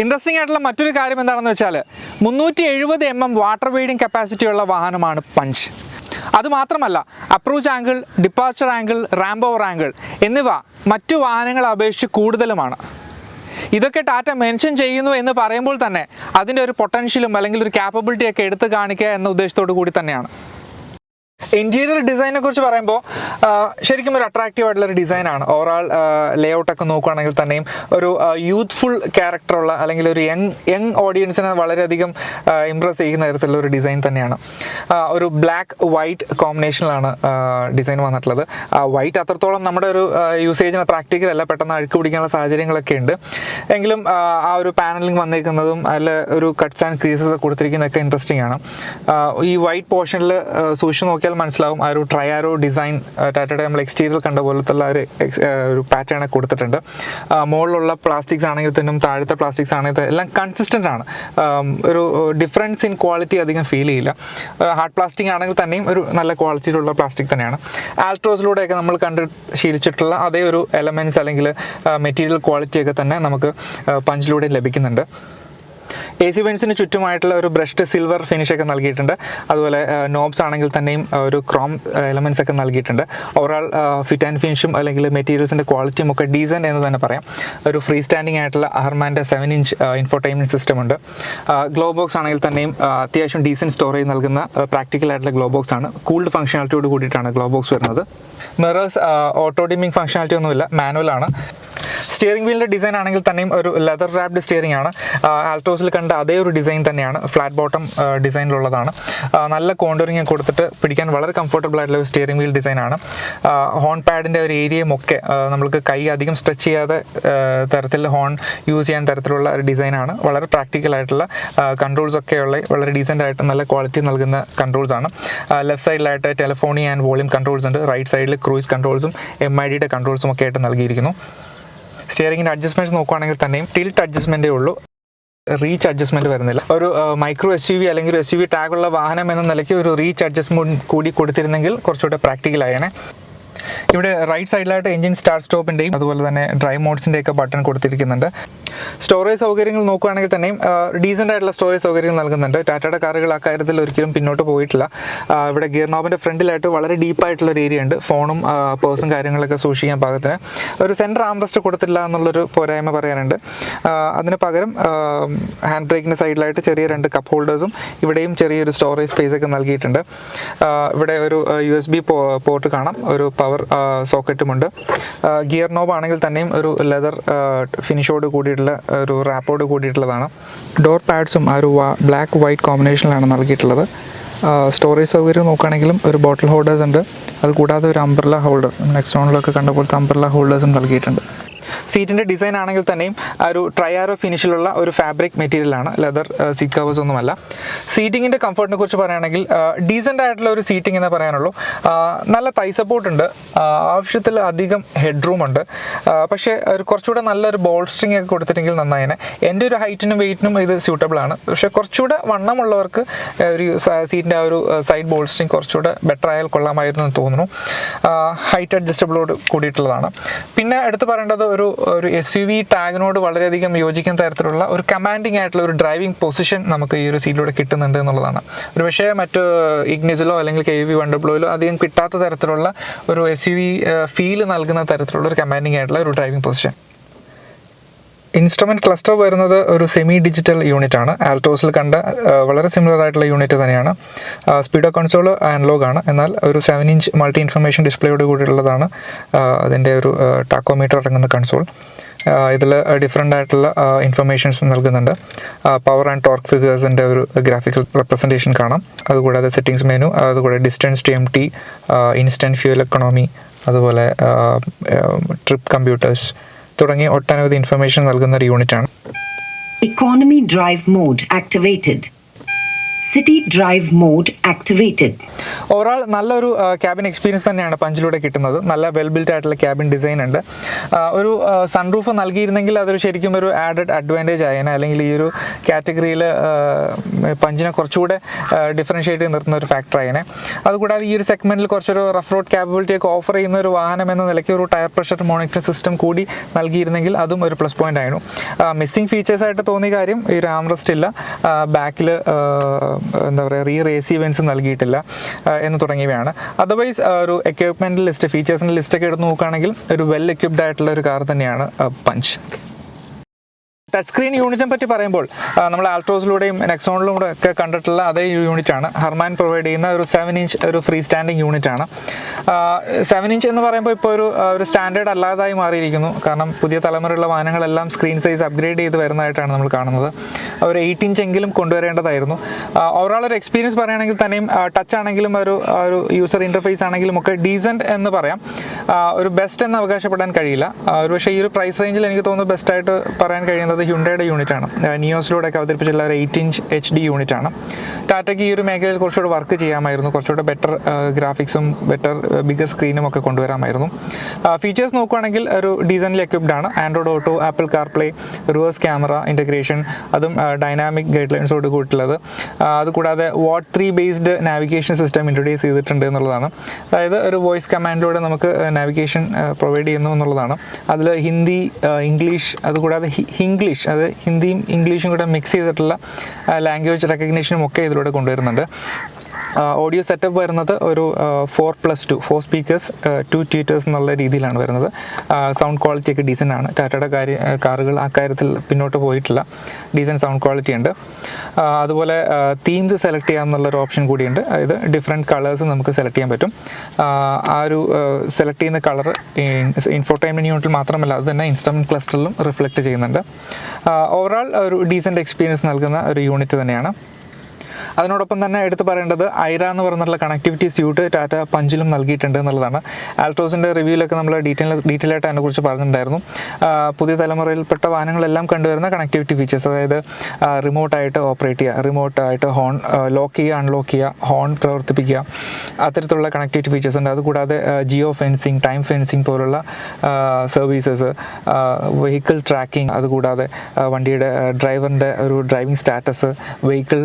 ഇൻട്രസ്റ്റിംഗ് ആയിട്ടുള്ള മറ്റൊരു കാര്യം എന്താണെന്ന് വെച്ചാൽ 370 mm വാട്ടർ വെയ്ഡിങ് കപ്പാസിറ്റിയുള്ള വാഹനമാണ് പഞ്ച്. അതുമാത്രമല്ല approach angle, departure angle, ramp over angle എന്നിവ മറ്റു വാഹനങ്ങളെ അപേക്ഷിച്ച് കൂടുതലുമാണ്. ഇതൊക്കെ ടാറ്റ മെൻഷൻ ചെയ്യുന്നു എന്ന് പറയുമ്പോൾ തന്നെ അതിൻ്റെ ഒരു പൊട്ടൻഷ്യലും അല്ലെങ്കിൽ ഒരു ക്യാപ്പബിലിറ്റിയൊക്കെ എടുത്തു കാണിക്കുക എന്ന ഉദ്ദേശത്തോടു കൂടി തന്നെയാണ്. ഇൻറ്റീരിയർ ഡിസൈനെ കുറിച്ച് പറയുമ്പോൾ ശരിക്കും ഒരു അട്രാക്റ്റീവ് ആയിട്ടുള്ള ഒരു ഡിസൈനാണ്. ഓവറോൾ ലേഔട്ടൊക്കെ നോക്കുകയാണെങ്കിൽ തന്നെയും ഒരു യൂത്ത്ഫുൾ ക്യാരക്ടറുള്ള അല്ലെങ്കിൽ ഒരു യങ് ഓഡിയൻസിനെ വളരെയധികം ഇംപ്രസ് ചെയ്യുന്ന തരത്തിലുള്ള ഒരു ഡിസൈൻ തന്നെയാണ്. ഒരു ബ്ലാക്ക് വൈറ്റ് കോമ്പിനേഷനിലാണ് ഡിസൈൻ വന്നിട്ടുള്ളത്. വൈറ്റ് അത്രത്തോളം നമ്മുടെ ഒരു യൂസേജിന് പ്രാക്ടിക്കൽ അല്ല, പെട്ടെന്ന് അഴുക്ക് പിടിക്കാനുള്ള സാഹചര്യങ്ങളൊക്കെ ഉണ്ട്. എങ്കിലും ആ ഒരു പാനലിംഗ് വന്നിരിക്കുന്നതും അതിൽ ഒരു കട്ട്സ് ആൻഡ് ക്രീസസ് കൊടുത്തിരിക്കുന്നതൊക്കെ ഇൻട്രസ്റ്റിംഗ് ആണ്. ഈ വൈറ്റ് പോർഷനിൽ സൂക്ഷിച്ച് നോക്കിയാൽ മനസ്സിലാവും ആ ഒരു ട്രയാരോ ഡിസൈൻ ടാറ്റയുടെ നമ്മൾ എക്സ്റ്റീരിയർ കണ്ട പോലത്തുള്ള ഒരു പാറ്റേൺ കൊടുത്തിട്ടുണ്ട്. മുകളിലുള്ള പ്ലാസ്റ്റിക്സ് ആണെങ്കിൽ തന്നെ താഴത്തെ പ്ലാസ്റ്റിക്സ് ആണെങ്കിൽ എല്ലാം കൺസിസ്റ്റൻ്റ് ആണ്. ഒരു ഡിഫറൻസ് ഇൻ ക്വാളിറ്റി അധികം ഫീൽ ചെയ്യില്ല. ഹാർഡ് പ്ലാസ്റ്റിക് ആണെങ്കിൽ തന്നെയും ഒരു നല്ല ക്വാളിറ്റിയിലുള്ള പ്ലാസ്റ്റിക് തന്നെയാണ്. ആൾട്രോസിലൂടെയൊക്കെ നമ്മൾ കണ്ട് ശീലിച്ചിട്ടുള്ള അതേ ഒരു എലമെൻറ്റ്സ് അല്ലെങ്കിൽ മെറ്റീരിയൽ ക്വാളിറ്റിയൊക്കെ തന്നെ നമുക്ക് പഞ്ചിലൂടെ ലഭിക്കുന്നുണ്ട്. AC വെൻസിന് ചുറ്റുമായിട്ടുള്ള ഒരു ബ്രഷ്ഡ് സിൽവർ ഫിനിഷൊക്കെ നൽകിയിട്ടുണ്ട്. അതുപോലെ നോബ്സ് ആണെങ്കിൽ തന്നെയും ഒരു ക്രോം എലമെൻറ്റ്സ് ഒക്കെ നൽകിയിട്ടുണ്ട്. ഓവറോൾ ഫിറ്റ് ആൻഡ് ഫിനിഷും അല്ലെങ്കിൽ മെറ്റീരിയൽസിൻ്റെ ക്വാളിറ്റിയും ഒക്കെ ഡീസൻറ്റ് എന്ന് തന്നെ പറയാം. ഒരു ഫ്രീ സ്റ്റാൻഡിങ് ആയിട്ടുള്ള ഹർമാൻ്റെ 7-inch ഇൻഫോർടൈൻമെൻറ്റ് സിസ്റ്റം ഉണ്ട്. ഗ്ലോ ബോക്സ് ആണെങ്കിൽ തന്നെയും അത്യാവശ്യം ഡീസൻറ്റ് സ്റ്റോറേജ് നൽകുന്ന പ്രാക്ടിക്കൽ ആയിട്ടുള്ള ഗ്ലോ ബോക്സ് ആണ്. കൂൾഡ് ഫംഗ്ഷനാലിറ്റിയോട് കൂടിയിട്ടാണ് ഗ്ലോ ബോക്സ് വരുന്നത്. മിറേഴ്സ് ഓട്ടോ ഡിമ്മിങ് ഫംഗ്ഷനാലിറ്റി ഒന്നുമില്ല, മാനുവലാണ്. സ്റ്റിയറിംഗ് വീലിൻ്റെ ഡിസൈൻ ആണെങ്കിൽ തന്നെയും ഒരു ലെതർ റാപ്ഡ് സ്റ്റിയറിംഗ് ആണ്. ആൾട്രോസിൽ കണ്ട അതേ ഒരു ഡിസൈൻ തന്നെയാണ്, ഫ്ലാറ്റ് ബോട്ടം ഡിസൈനിലുള്ളതാണ്. നല്ല കോണ്ടറിങ് കൊടുത്തിട്ട് പിടിക്കാൻ വളരെ കംഫർട്ടബിൾ ആയിട്ടുള്ള ഒരു സ്റ്റിയറിംഗ് വീൽ ഡിസൈനാണ്. ഹോൺ പാഡിൻ്റെ ഒരു ഏരിയയും ഒക്കെ നമ്മൾക്ക് കൈ അധികം സ്ട്രെച്ച് ചെയ്യാതെ തരത്തിൽ ഹോൺ യൂസ് ചെയ്യാൻ തരത്തിലുള്ള ഒരു ഡിസൈനാണ്. വളരെ പ്രാക്ടിക്കൽ ആയിട്ടുള്ള കൺട്രോൾസ് ഒക്കെയുള്ള വളരെ ഡീസൻ്റ് ആയിട്ട് നല്ല ക്വാളിറ്റി നൽകുന്ന കൺട്രോൾസ് ആണ്. ലെഫ്റ്റ് സൈഡിലായിട്ട് ടെലിഫോണി ആൻഡ് വോളിയം കൺട്രോൾസ് ഉണ്ട്. റൈറ്റ് സൈഡിൽ ക്രൂയിസ് കൺട്രോൾസും MIDയുടെ കൺട്രോൾസും ഒക്കെ ആയിട്ട് നൽകിയിരിക്കുന്നു. സ്റ്റിയറിംഗിൻ്റെ അഡ്ജസ്റ്റ്മെൻറ്റ്സ് നോക്കുകയാണെങ്കിൽ തന്നെയും ടിൽറ്റ് അഡ്ജസ്റ്റ്മെൻറ്റേ ഉള്ളൂ, റീച്ച് അഡ്ജസ്റ്റ്മെൻറ്റ് വരുന്നില്ല. ഒരു മൈക്രോ SUV അല്ലെങ്കിൽ ഒരു SUV ടാഗുള്ള വാഹനം എന്ന നിലയ്ക്ക് ഒരു റീച്ച് അഡ്ജസ്റ്റ്മെൻറ്റ് കൂടി കൊടുത്തിരുന്നെങ്കിൽ കുറച്ചുകൂടെ പ്രാക്ടിക്കലായേനെ. ഇവിടെ റൈറ്റ് സൈഡിലായിട്ട് എഞ്ചിൻ സ്റ്റാർട്ട് സ്റ്റോപ്പിൻ്റെയും അതുപോലെ തന്നെ ഡ്രൈവ് മോഡ്സിൻ്റെയൊക്കെ ബട്ടൺ കൊടുത്തിരിക്കുന്നുണ്ട്. സ്റ്റോറേജ് സൗകര്യങ്ങൾ നോക്കുകയാണെങ്കിൽ തന്നെയും ഡീസൻ്റ് ആയിട്ടുള്ള സ്റ്റോറേജ് സൗകര്യങ്ങൾ നൽകുന്നുണ്ട്. ടാറ്റയുടെ കാറുകൾ ആ കാര്യത്തിൽ ഒരിക്കലും പിന്നോട്ട് പോയിട്ടില്ല. ഇവിടെ ഗിയർ നോബിൻ്റെ ഫ്രണ്ടിലായിട്ട് വളരെ ഡീപ്പായിട്ടുള്ളൊരു ഏരിയ ഉണ്ട്. ഫോണും പേഴ്സും കാര്യങ്ങളൊക്കെ സൂക്ഷിക്കാൻ പാകത്തിന്. ഒരു സെൻറ്റർ ആംറസ്റ്റ് കൊടുത്തില്ല എന്നുള്ളൊരു പോരായ്മ പറയാനുണ്ട്. അതിന് പകരം ഹാൻഡ് ബ്രേക്കിൻ്റെ സൈഡിലായിട്ട് ചെറിയ 2 കപ്പ് ഹോൾഡേഴ്സും ഇവിടെയും ചെറിയൊരു സ്റ്റോറേജ് സ്പേസ് ഒക്കെ നൽകിയിട്ടുണ്ട്. ഇവിടെ ഒരു USB പോർട്ട് കാണാം, ഒരു പവർ സോക്കറ്റുമുണ്ട്. ഗിയർ നോബ് ആണെങ്കിൽ തന്നെയും ഒരു ലെതർ ഫിനിഷോട് കൂടിയിട്ടുള്ള ഒരു റാപ്പോട് കൂടിയിട്ടുള്ളതാണ്. ഡോർ പാഡ്സും ആ ഒരു ബ്ലാക്ക് വൈറ്റ് കോമ്പിനേഷനിലാണ് നൽകിയിട്ടുള്ളത്. സ്റ്റോറേജ് സൗകര്യം നോക്കുകയാണെങ്കിലും ഒരു ബോട്ടിൽ ഹോൾഡേഴ്സ് ഉണ്ട്. അതുകൂടാതെ ഒരു അംബ്രല്ല ഹോൾഡർ, നെക്സോണിലൊക്കെ കണ്ട പോലത്തെ അംബ്രല്ല ഹോൾഡേഴ്സും നൽകിയിട്ടുണ്ട്. സീറ്റിൻ്റെ ഡിസൈൻ ആണെങ്കിൽ തന്നെയും ഒരു ട്രയാരോ ഫിനിഷിലുള്ള ഒരു ഫാബ്രിക് മെറ്റീരിയലാണ്, ലെതർ സീറ്റ് കവേഴ്സ് ഒന്നുമല്ല. സീറ്റിങ്ങിൻ്റെ കംഫർട്ടിനെ കുറിച്ച് പറയുകയാണെങ്കിൽ ഡീസൻ്റ് ആയിട്ടുള്ള ഒരു സീറ്റിംഗ് എന്നേ പറയാനുള്ളൂ. നല്ല തൈ സപ്പോർട്ട് ഉണ്ട്, ആവശ്യത്തിൽ അധികം ഹെഡ് റൂം ഉണ്ട്. പക്ഷേ ഒരു കുറച്ചുകൂടെ നല്ലൊരു ബോൾസ്റ്ററിങ് ഒക്കെ കൊടുത്തിട്ടെങ്കിൽ നന്നായേനെ. എൻ്റെ ഒരു ഹൈറ്റിനും വെയിറ്റിനും ഇത് സ്യൂട്ടബിൾ ആണ്. പക്ഷേ കുറച്ചുകൂടെ വണ്ണമുള്ളവർക്ക് ഒരു സീറ്റിൻ്റെ ആ ഒരു സൈഡ് ബോൾസ്റ്ററിങ് കുറച്ചുകൂടെ ബെറ്റർ ആയാൽ കൊള്ളാമായിരുന്നു എന്ന് തോന്നുന്നു. ഹൈറ്റ് അഡ്ജസ്റ്റബിളോട് കൂടിയിട്ടുള്ളതാണ്. പിന്നെ എടുത്ത് പറയേണ്ടത് ഒരു SUV ടാഗിനോട് വളരെയധികം യോജിക്കുന്ന തരത്തിലുള്ള ഒരു കമാൻഡിങ് ആയിട്ടുള്ള ഒരു ഡ്രൈവിംഗ് പൊസിഷൻ നമുക്ക് ഈ ഒരു സീറ്റിലൂടെ കിട്ടുന്നുണ്ട് എന്നുള്ളതാണ്. ഒരു പക്ഷേ മറ്റ് ഇഗ്നിസിലോ അല്ലെങ്കിൽ KUV 100 അധികം കിട്ടാത്ത തരത്തിലുള്ള ഒരു SUV ഫീൽ നൽകുന്ന തരത്തിലുള്ള ഒരു കമാൻഡിങ് ആയിട്ടുള്ള ഒരു ഡ്രൈവിംഗ് പൊസിഷൻ. ഇൻസ്ട്രുമെൻറ്റ് ക്ലസ്റ്റർ വരുന്നത് ഒരു സെമി ഡിജിറ്റൽ യൂണിറ്റ് ആണ്. ആൽട്ടോസിൽ കണ്ട വളരെ സിമിലർ ആയിട്ടുള്ള യൂണിറ്റ് തന്നെയാണ്. സ്പീഡോ കൺസോൾ അനലോഗ് ആണ്, എന്നാൽ ഒരു 7-inch മൾട്ടി ഇൻഫർമേഷൻ ഡിസ്പ്ലേയോട് കൂടിയുള്ളതാണ് അതിൻ്റെ ഒരു ടാക്കോമീറ്റർ അടങ്ങുന്ന കൺസോൾ. ഇതിൽ ഡിഫറെൻ്റ് ആയിട്ടുള്ള ഇൻഫർമേഷൻസ് നൽകുന്നുണ്ട്. പവർ ആൻഡ് ടോർക്ക് ഫിഗേഴ്സിൻ്റെ ഒരു ഗ്രാഫിക്കൽ റെപ്രസെൻറ്റേഷൻ കാണാം. അതുകൂടാതെ സെറ്റിംഗ്സ് മെനു, അതുകൂടാതെ distance to MT, instant fuel economy, അതുപോലെ ട്രിപ്പ് കമ്പ്യൂട്ടേഴ്സ് തുടങ്ങി ഒട്ടനവധി ഇൻഫർമേഷൻ നൽകുന്ന ഒരു യൂണിറ്റാണ്. Economy drive mode activated. City drive mode activated. Overall നല്ലൊരു ക്യാബിൻ എക്സ്പീരിയൻസ് തന്നെയാണ് പഞ്ചിലൂടെ കിട്ടുന്നത്. നല്ല വെൽ ബിൽറ്റ് ആയിട്ടുള്ള ക്യാബിൻ ഡിസൈൻ ഉണ്ട്. ഒരു സൺറൂഫ് നൽകിയിരുന്നെങ്കിൽ അതൊരു ശരിക്കും ഒരു ആഡഡ് അഡ്വാൻറ്റേജ് ആയേനെ, അല്ലെങ്കിൽ ഈ ഒരു കാറ്റഗറിയിൽ പഞ്ചിനെ കുറച്ചുകൂടെ ഡിഫറൻഷ്യേറ്റ് ചെയ്ത് നിർത്തുന്ന ഒരു ഫാക്ടർ ആയേനെ. അതുകൂടാതെ ഈ ഒരു സെഗ്മെൻറ്റിൽ കുറച്ചൊരു റഫ് റോഡ് ക്യാപ്പബിലിറ്റി ഒക്കെ ഓഫർ ചെയ്യുന്ന ഒരു വാഹനം എന്ന നിലയ്ക്ക് ഒരു ടയർ പ്രഷർ മോണിറ്ററിംഗ് സിസ്റ്റം കൂടി നൽകിയിരുന്നെങ്കിൽ അതും ഒരു പ്ലസ് പോയിന്റ് ആയിരുന്നു. മിസ്സിംഗ് ഫീച്ചേഴ്സായിട്ട് തോന്നിയ കാര്യം ഈ ഒരു ആംറസ്റ്റ് ഇല്ല, ബാക്കിൽ എന്താ പറയുക റിയർ AC വെൻസ് നൽകിയിട്ടില്ല എന്ന് തുടങ്ങിയവയാണ്. അതർവൈസ് ഒരു എക്യുപ്മെൻറ്റ് ലിസ്റ്റ്, ഫീച്ചേഴ്സിൻ്റെ ലിസ്റ്റൊക്കെ എടുത്ത് നോക്കുകയാണെങ്കിൽ ഒരു വെൽ എക്യുപ്ഡ് ആയിട്ടുള്ള ഒരു കാർ തന്നെയാണ് പഞ്ച്. ടച്ച് സ്ക്രീൻ യൂണിറ്റിനെ പറ്റി പറയുമ്പോൾ നമ്മൾ ആൾട്രോസിലൂടെയും നെക്സോണിലൂടെ ഒക്കെ കണ്ടിട്ടുള്ള അതേ യൂണിറ്റാണ്. ഹർമാൻ പ്രൊവൈഡ് ചെയ്യുന്ന ഒരു 7-inch ഒരു ഫ്രീ സ്റ്റാൻഡിങ് യൂണിറ്റാണ്. 7-inch എന്ന് പറയുമ്പോൾ ഇപ്പോൾ ഒരു സ്റ്റാൻഡേർഡ് അല്ലാതായി മാറിയിരിക്കുന്നു. കാരണം പുതിയ തലമുറയുള്ള വാഹനങ്ങളെല്ലാം സ്ക്രീൻ സൈസ് അപ്ഗ്രേഡ് ചെയ്ത് വരുന്നതായിട്ടാണ് നമ്മൾ കാണുന്നത്. ഒരു 8-inch എങ്കിലും കൊണ്ടുവരേണ്ടതായിരുന്നു. ഓവറോൾ ഒരു എക്സ്പീരിയൻസ് പറയുകയാണെങ്കിൽ തന്നെയും ടച്ച് ആണെങ്കിലും ഒരു യൂസർ ഇൻ്റർഫേസ് ആണെങ്കിലും ഒക്കെ ഡീസൻറ്റ് എന്ന് പറയാം. ഒരു ബെസ്റ്റ് എന്ന് അവകാശപ്പെടാൻ കഴിയില്ല. ഒരു പക്ഷേ ഈ ഒരു പ്രൈസ് റേഞ്ചിൽ എനിക്ക് തോന്നുന്നു ബെസ്റ്റായിട്ട് പറയാൻ കഴിയുന്നത് ഹ്യുണ്ടായുടെ യൂണിറ്റാണ്. നിയോസിലൂടെയൊക്കെ അവതരിപ്പിച്ചുള്ള ഒരു 8-inch HD യൂണിറ്റാണ്. ടാറ്റയ്ക്ക് ഈ ഒരു മേഖലയിൽ കുറച്ചുകൂടെ വർക്ക് ചെയ്യാമായിരുന്നു. കുറച്ചുകൂടെ ബെറ്റർ ഗ്രാഫിക്സും ബെറ്റർ ബിഗർ സ്ക്രീനും ഒക്കെ കൊണ്ടുവരാമായിരുന്നു. ഫീച്ചേഴ്സ് നോക്കുകയാണെങ്കിൽ ഒരു ഡീസൻ്റ്ലി എക്വിപ്ഡ് ആണ്. Android auto, apple CarPlay, reverse camera integration, അതും ഡൈനാമിക് ഗൈഡ് ലൈൻസോട് കൂട്ടുള്ളത്. അതുകൂടാതെ what 3 based navigation system introduce ചെയ്തിട്ടുണ്ട് എന്നുള്ളതാണ്. അതായത് ഒരു വോയിസ് കമാൻഡിലൂടെ നമുക്ക് നാവിഗേഷൻ പ്രൊവൈഡ് ചെയ്യുന്നു എന്നുള്ളതാണ്. അതിൽ ഹിന്ദി, ഇംഗ്ലീഷ്, അതുകൂടാതെ ഹിംഗ്ലീഷ്, അത് ഹിന്ദിയും ഇംഗ്ലീഷും കൂടെ മിക്സ് ചെയ്തിട്ടുള്ള ലാംഗ്വേജ് റെക്കഗ്നീഷനും ഒക്കെ ഇതിലൂടെ കൊണ്ടുവരുന്നുണ്ട്. ഓഡിയോ സെറ്റപ്പ് വരുന്നത് ഒരു 4+2 4 സ്പീക്കേഴ്സ് 2 ട്വീറ്റേഴ്സ് എന്നുള്ള രീതിയിലാണ് വരുന്നത്. സൗണ്ട് ക്വാളിറ്റി ഒക്കെ ഡീസൻ്റ് ആണ്. ടാറ്റയുടെ കാറുകൾ ആ കാര്യത്തിൽ പിന്നോട്ട് പോയിട്ടില്ല. ഡീസൻറ്റ് സൗണ്ട് ക്വാളിറ്റി ഉണ്ട്. അതുപോലെ തീംസ് സെലക്ട് ചെയ്യാമെന്നുള്ളൊരു ഓപ്ഷൻ കൂടിയുണ്ട്. അതായത് ഡിഫറെൻറ്റ് കളേഴ്സ് നമുക്ക് സെലക്ട് ചെയ്യാൻ പറ്റും. ആ ഒരു സെലക്ട് ചെയ്യുന്ന കളർ ഇൻഫോർടൈൻമെൻറ്റ് യൂണിറ്റിൽ മാത്രമല്ല, അത് തന്നെ ഇൻസ്ട്രുമെൻറ്റ് ക്ലസ്റ്ററിലും റിഫ്ലക്റ്റ് ചെയ്യുന്നുണ്ട്. ഓവറോൾ ഒരു ഡീസൻറ്റ് എക്സ്പീരിയൻസ് നൽകുന്ന ഒരു യൂണിറ്റ് തന്നെയാണ്. അതിനോടൊപ്പം തന്നെ എടുത്ത് പറയേണ്ടത് ഐറ എന്ന് പറഞ്ഞിട്ടുള്ള കണക്ടിവിറ്റി സ്യൂട്ട് ടാറ്റ പഞ്ചിലും നൽകിയിട്ടുണ്ട് എന്നുള്ളതാണ്. ആൾട്രോസിൻ്റെ റിവ്യൂവിലൊക്കെ നമ്മൾ ഡീറ്റെയിൽ ആയിട്ട് അതിനെക്കുറിച്ച് പറഞ്ഞിട്ടുണ്ടായിരുന്നു. പുതിയ തലമുറയിൽപ്പെട്ട വാഹനങ്ങളെല്ലാം കണ്ടുവരുന്ന കണക്ടിവിറ്റി ഫീച്ചേഴ്സ്, അതായത് റിമോട്ടായിട്ട് ഓപ്പറേറ്റ് ചെയ്യുക, റിമോട്ടായിട്ട് ഹോൺ ലോക്ക് ചെയ്യുക, അൺലോക്ക് ചെയ്യുക, ഹോൺ പ്രവർത്തിപ്പിക്കുക, അത്തരത്തിലുള്ള കണക്ടിവിറ്റി ഫീച്ചേഴ്സ് ഉണ്ട്. അതുകൂടാതെ ജിയോ ഫെൻസിങ്, ടൈം ഫെൻസിങ് പോലുള്ള സർവീസസ്, വെഹിക്കിൾ ട്രാക്കിംഗ്, അതുകൂടാതെ വണ്ടിയുടെ ഡ്രൈവറിൻ്റെ ഒരു ഡ്രൈവിംഗ് സ്റ്റാറ്റസ്, വെഹിക്കിൾ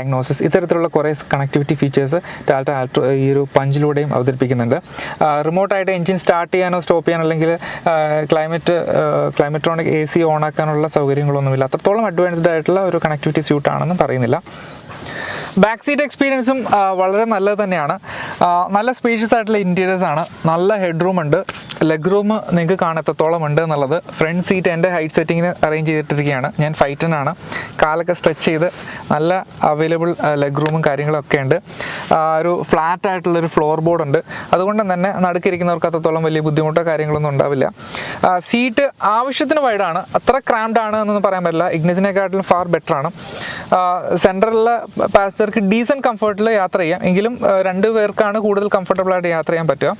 ഡയഗ്നോസിസ്, ഇത്തരത്തിലുള്ള കുറേ കണക്ടിവിറ്റി ഫീച്ചേഴ്സ് ടാറ്റ ഈ ഒരു പഞ്ചിലൂടെയും അവതരിപ്പിക്കുന്നുണ്ട്. റിമോട്ടായിട്ട് എഞ്ചിൻ സ്റ്റാർട്ട് ചെയ്യാനോ സ്റ്റോപ്പ് ചെയ്യാനോ അല്ലെങ്കിൽ ക്ലൈമറ്റ്രോണിക് AC ഓൺ ആക്കാനുള്ള സൗകര്യങ്ങളൊന്നുമില്ല. അത്രത്തോളം അഡ്വാൻസ്ഡ് ആയിട്ടുള്ള ഒരു കണക്ടിവിറ്റി സ്യൂട്ടാണെന്നും പറയുന്നില്ല. ബാക്ക് സീറ്റ് എക്സ്പീരിയൻസും വളരെ നല്ലത് തന്നെയാണ്. നല്ല സ്പേഷ്യസ് ആയിട്ടുള്ള ഇൻറ്റീരിയേഴ്സ് ആണ്, നല്ല ഹെഡ് റൂം ഉണ്ട്, ലെഗ് റൂം നിങ്ങൾക്ക് കാണാത്തത്തോളം ഉണ്ട് എന്നുള്ളത്. ഫ്രണ്ട് സീറ്റ് എൻ്റെ ഹൈറ്റ് സെറ്റിങ്ങിന് അറേഞ്ച് ചെയ്തിട്ടിരിക്കുകയാണ്. ഞാൻ 5'10" ആണ്. കാലൊക്കെ സ്ട്രെച്ച് ചെയ്ത് നല്ല അവൈലബിൾ ലെഗ് റൂമും കാര്യങ്ങളൊക്കെ ഉണ്ട്. ഒരു ഫ്ലാറ്റ് ആയിട്ടുള്ളൊരു ഫ്ലോർ ബോർഡ് ഉണ്ട്. അതുകൊണ്ട് തന്നെ നടുക്കിരിക്കുന്നവർക്ക് അത്രത്തോളം വലിയ ബുദ്ധിമുട്ടോ കാര്യങ്ങളൊന്നും ഉണ്ടാവില്ല. സീറ്റ് ആവശ്യത്തിന് വൈഡാണ്, അത്ര ക്രാംഡ് ആണ് എന്നൊന്നും പറയാൻ പറ്റില്ല. ഇഗ്നിസിനെക്കാട്ടിലും ഫാർ ബെറ്റർ ആണ്. സെൻട്രലിലെ പാസഞ്ചർക്ക് ഡീസൻറ്റ് കംഫർട്ടിൽ യാത്ര ചെയ്യാം, എങ്കിലും 2 പേർക്കാണ് കൂടുതൽ കംഫർട്ടബിൾ ആയിട്ട് യാത്ര ചെയ്യാൻ പറ്റുക.